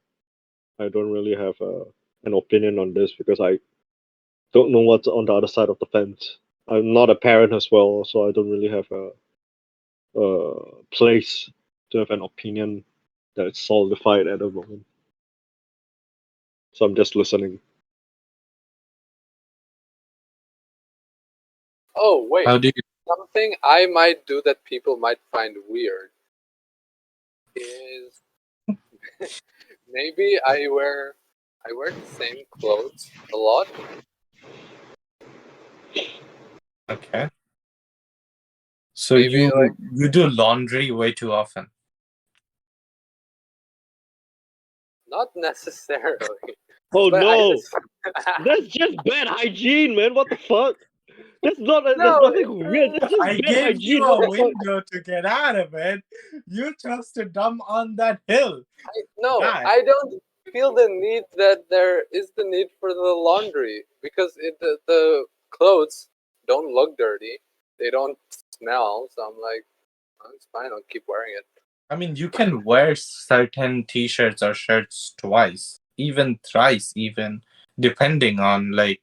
I don't really have an opinion on this because I don't know what's on the other side of the fence. I'm not a parent as well, so I don't really have a place to have an opinion that's solidified at the moment. So I'm just listening. Oh wait, How do you? something I might do that people might find weird is maybe I wear the same clothes a lot. Okay. So Maybe like you do laundry way too often. not necessarily. Oh But I no, just that's just bad hygiene, man. What the fuck? That's not. That's no. nothing weird. That's just I bad gave you hygiene. a What the fuck? window to get out of it. You chose to dump on that hill. No, Guy. I don't feel the need that there is the need for the laundry because the clothes don't look dirty. They don't smell. So I'm like, oh, it's fine. I'll keep wearing it. I mean, you can wear certain t-shirts or shirts twice, even thrice, even depending on like.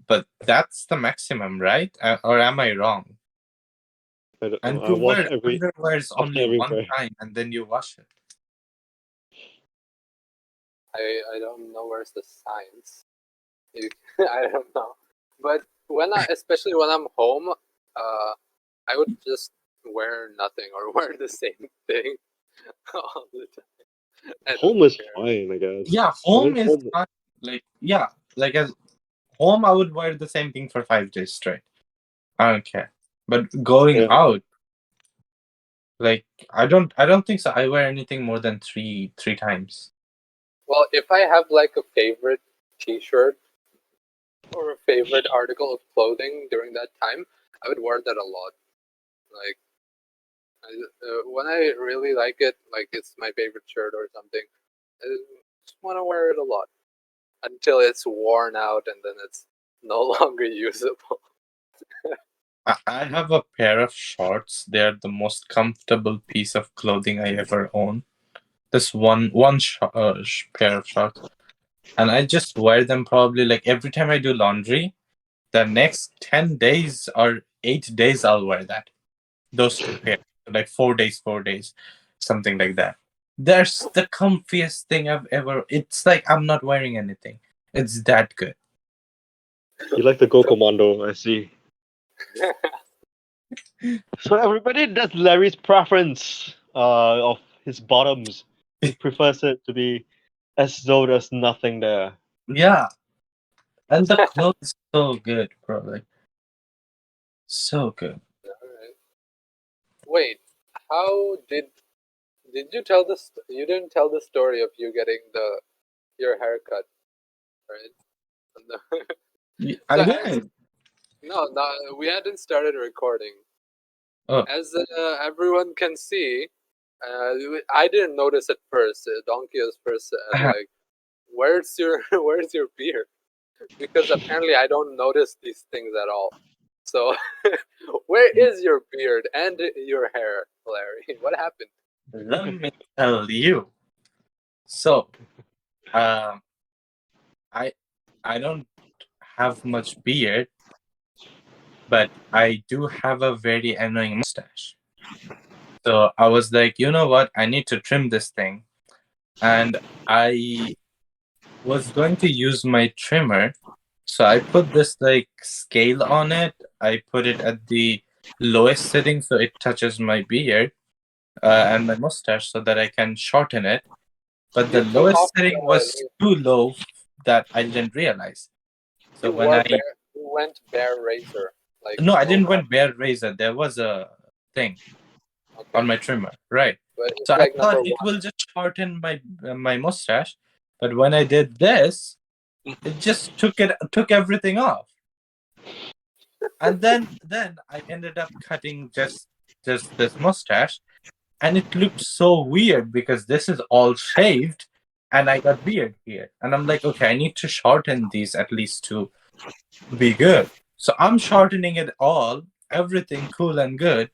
But that's the maximum, right? Or am I wrong? I don't know. And I to wash wear every underwear is after only every one wear. time, and then you wash it. I don't know where's the science. I don't know. But especially when I'm home, I would just wear nothing or wear the same thing all the time. I don't Home is care. fine, I guess. Yeah, I home mean, is fine. Like like as home, I would wear the same thing for 5 days straight. I don't care. But going Yeah. out, like I don't think so. I wear anything more than three times. Well, if I have like a favorite T-shirt or a favorite article of clothing during that time, I would wear that a lot. Like when I really like it, like it's my favorite shirt or something, I just want to wear it a lot until it's worn out and then it's no longer usable. I have a pair of shorts. They're the most comfortable piece of clothing I ever own. This one pair of shorts, and I just wear them probably like every time I do laundry. The next 10 days or 8 days, I'll wear that. Those two pairs, like 4 days, 4 days, something like that. That's the comfiest thing I've ever. It's like I'm not wearing anything. It's that good. You like to go commando, I see. So everybody, that's Larry's preference of his bottoms. He prefers it to be as though there's nothing there. Yeah, and the clothes is so good, bro. Like so good. Alright. Wait, how did you tell this? You didn't tell the story of you getting your haircut, right? I So did. no, we hadn't started recording. Oh. As everyone can see, I didn't notice at first. Donkey was first like, where's your where's your beard? Because apparently I don't notice these things at all. So, where is your beard and your hair, Larry? What happened? Let me tell you. So, I don't have much beard, but I do have a very annoying mustache. So I was like, you know what? I need to trim this thing, and I was going to use my trimmer. So I put this like scale on it. I put it at the lowest setting so it touches my beard and my mustache so that I can shorten it. But the You took off lowest setting was too low that I didn't realize. So you when wore bare, you went bare razor, like no, I no didn't cut. went bare razor. There was a thing Okay, on my trimmer, right? but So it's I like thought number it one. will just shorten my mustache, but when I did this, it just took everything off. And then I ended up cutting just this mustache, and it looked so weird because this is all shaved, and I got beard here, and I'm like, okay, I need to shorten these at least to be good. So I'm shortening it all, everything cool and good.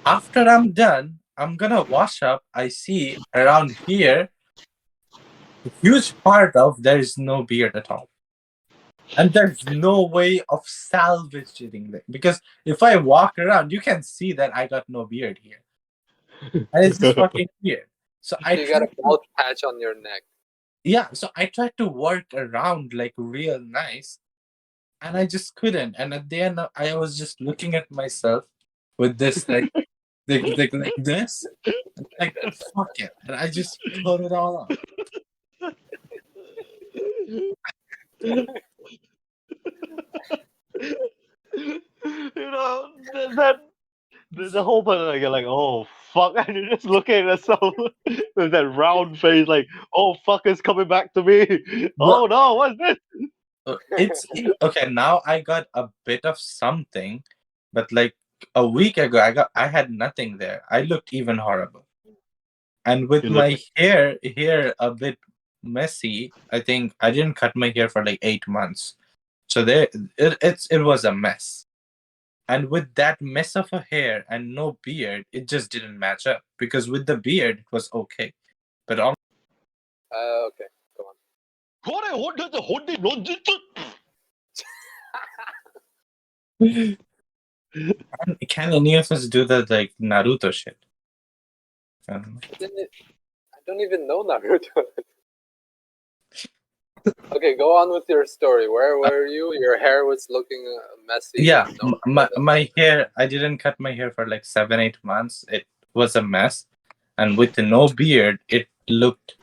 After I'm done, I'm gonna wash up. I see around here, a huge part of there is no beard at all. And there's no way of salvaging it. Because if I walk around, you can see that I got no beard here. And it's just fucking weird. So I You got tried a bald patch on your neck. so I tried to work around like real nice. And I just couldn't. And at the end, I was just looking at myself with this like this. Like, fuck it. And I just put it all on. You know that the whole point, like you're like, oh fuck? And you're just looking at yourself with that round face, like, oh fuck, it's coming back to me. Oh no, what's this? It's okay. Now I got a bit of something, but like a week ago, I had nothing there. I looked even horrible, and with You look my hair here a bit messy, I think I didn't cut my hair for like 8 months, so it was a mess. And with that mess of a hair and no beard, it just didn't match up. Because with the beard, it was okay, but on Okay, go on. can any of us do that like Naruto shit? I don't know. I don't even know Naruto. Okay, go on with your story. Where were you? Your hair was looking messy. Yeah, No my hair, I didn't cut my hair for like 7-8 months. It was a mess, and with no beard, I looked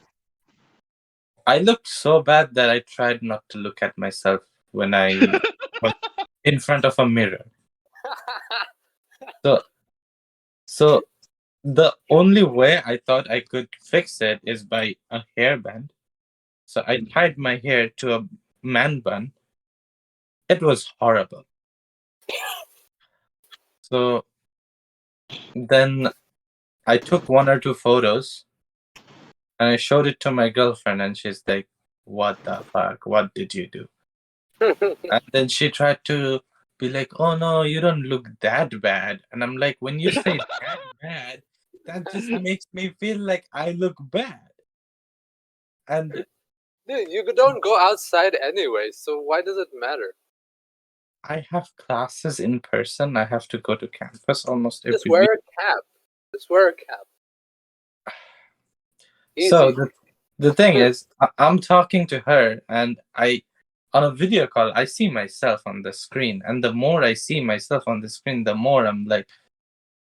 so bad that I tried not to look at myself when I was in front of a mirror. So the only way I thought I could fix it is by a hairband. So I tied my hair to a man bun. It was horrible. So then I took 1 or 2 photos and I showed it to my girlfriend, and she's like, "What the fuck? What did you do?" And then she tried to be like, "Oh no, you don't look that bad." And I'm like, when you say that bad, that just makes me feel like I look bad. And Dude, you don't go outside anyway, so why does it matter? I have classes in person. I have to go to campus almost every Just wear week. a cap. Just wear a cap. Easy. So the thing is, I'm talking to her, and on a video call, I see myself on the screen, and the more I see myself on the screen, the more I'm like,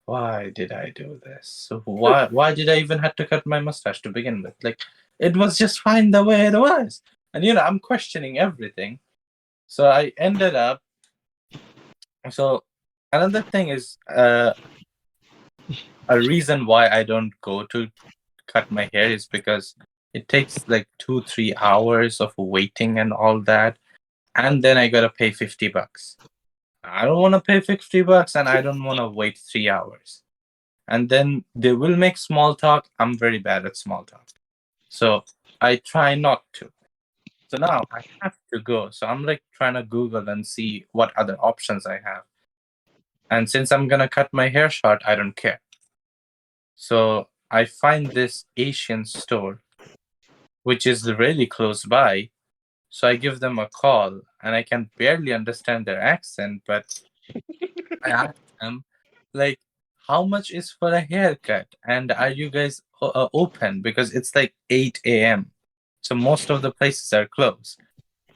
why did I do this? So why did I even have to cut my mustache to begin with? Like, it was just fine the way it was, and I'm questioning everything. So I ended up. So another thing is, a reason why I don't go to cut my hair is because it takes like 2-3 hours of waiting and all that, and then I gotta pay $50. I don't want to pay $50, and I don't want to wait 3 hours. And then they will make small talk. I'm very bad at small talk, so I try not to. So now I have to go. So I'm like trying to Google and see what other options I have. And since I'm gonna cut my hair short, I don't care. So I find this Asian store, which is really close by. So I give them a call, and I can barely understand their accent, but I ask them, like, how much is for a haircut? And are you guys open? Because it's like 8 a.m. So most of the places are closed.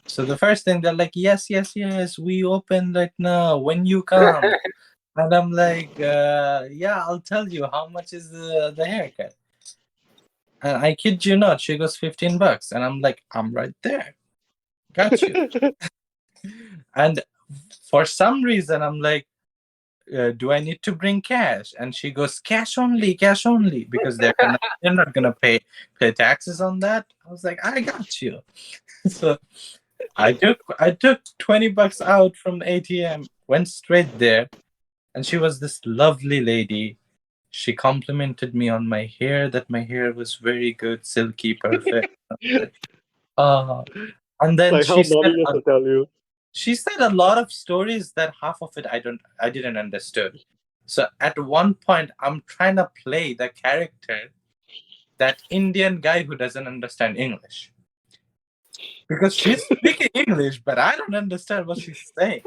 So the first thing they're like, yes, we open right now when you come. And I'm like, yeah, I'll tell you how much is the haircut. And I kid you not, she goes $15. And I'm like, I'm right there. Got you. And for some reason, I'm like, do I need to bring cash? And she goes, cash only, because they're not gonna pay taxes on that. I was like, I got you. So I took $20 out from the ATM, went straight there, and she was this lovely lady. She complimented me on my hair, that my hair was very good, silky, perfect. And then Like how mommy used to tell you. she said a lot of stories that half of it I didn't understood. So at one point, I'm trying to play the character, that Indian guy who doesn't understand English, because she's speaking English, but I don't understand what she's saying.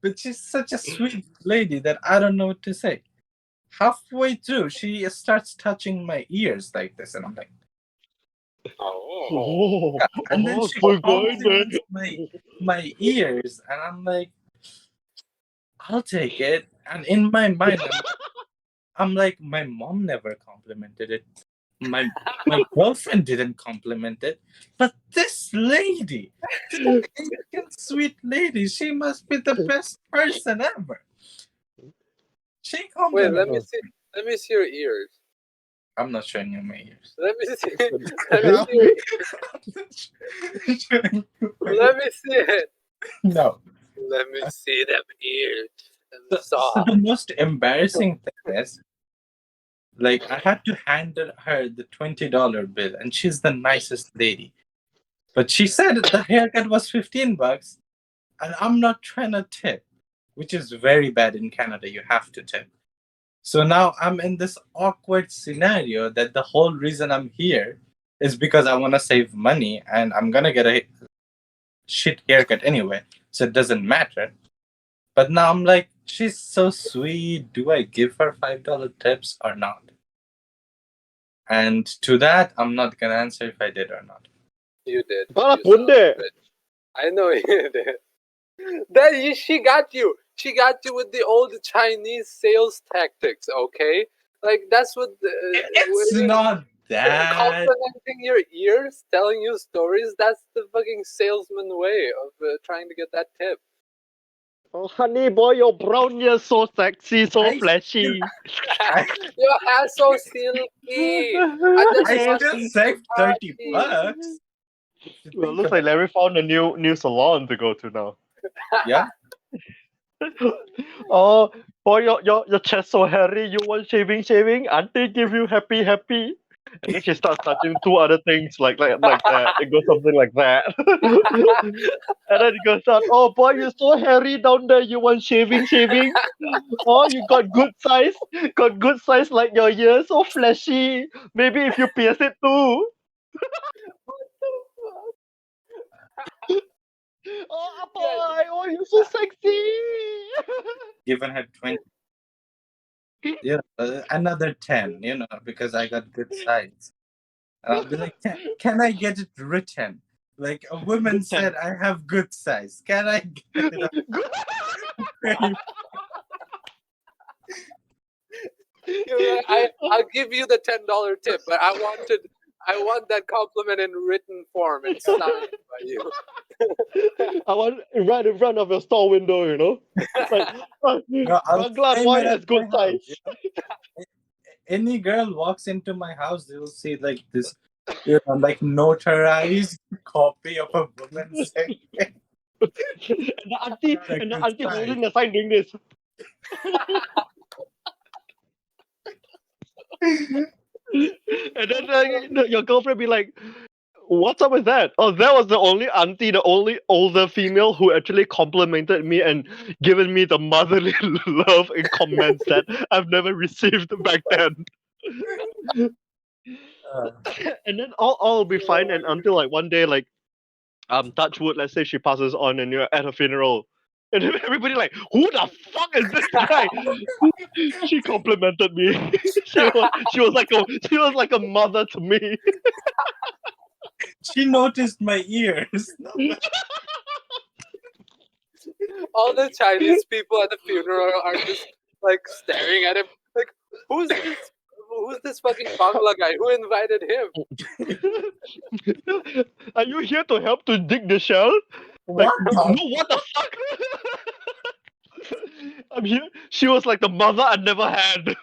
But she's such a sweet lady that I don't know what to say. Halfway through, she starts touching my ears like this, and I'm like, Oh. and then she compliments my ears, and I'm like, I'll take it. And in my mind, I'm like, my mom never complimented it. My girlfriend didn't compliment it. But this lady, this Indian sweet lady, she must be the best person ever. She Wait, complimented. let me see. Let me see your ears. I'm not showing you my ears. Let me see. Let me see your ears. Let me see it. No. Let me see them ears. Them So soft. the most embarrassing thing is, like, I had to hand her the $20 bill, and she's the nicest lady. But she said the haircut was $15, and I'm not trying to tip, which is very bad in Canada. You have to tip. So now I'm in this awkward scenario that the whole reason I'm here is because I want to save money, and I'm gonna get a shit haircut anyway, so it doesn't matter. But now I'm like, she's so sweet. Do I give her $5 tips or not? And to that, I'm not gonna answer if I did or not. You did. Bala You son of a punde. bitch. I know you did. She got you. She got you with the old Chinese sales tactics. Okay, like that's what. It's not that. Complimenting your ears, telling you stories. That's the fucking salesman way of trying to get that tip. Oh, honey boy, your brown ears so sexy, so I flashy. Your hair so silky. I just I want still to saved party. $30. If you Well, think looks like about Larry found a new salon to go to now. it. Yeah. Oh, boy, your chest so hairy. You want shaving? Auntie give you happy. And then she starts touching two other things like that. It goes something like that. And then it goes on. Oh boy, you're so hairy down there. You want shaving? Oh, you got good size like your ears, so fleshy. Maybe if you pierce it too. Oh boy, oh you're so sexy. Given her 20. Another 10, because I got good size. And I'll be like, can I get it written? Like a woman Good said, I have good size. Can I get it? I'll give you the $10 tip, but I want that compliment in written form and signed by you. I want it right in front of your store window, you know? Like, I'll Bangla frame boy it has at good my house, size. Any girl walks into my house, they will see like this, like notarized copy of a woman saying, And the auntie holding the sign doing this. And then your girlfriend be like, what's up with that? Oh, that was the only auntie, the only older female who actually complimented me and given me the motherly love and comments that I've never received back then. And then all will be fine and until like one day, like touch wood, let's say she passes on and you're at her funeral. And then everybody like, who the fuck is this guy? She complimented me. she was like a mother to me. she noticed my ears. All the Chinese people at the funeral are just like staring at him, like, who's this fucking Bangla guy? Who invited him? Are you here to help to dig the shell? Like, no, what the fuck? I'm here. She was like the mother I never had.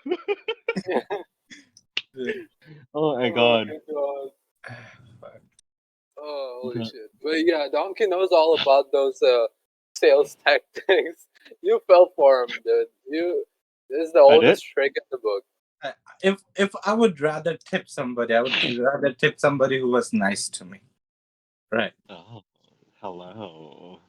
Oh my god. Oh, oh holy shit! But yeah, Donkey knows all about those sales tactics. You fell for him, dude. This is the oldest trick in the book. If I would rather tip somebody, I would rather tip somebody who was nice to me. Right. Oh, hello.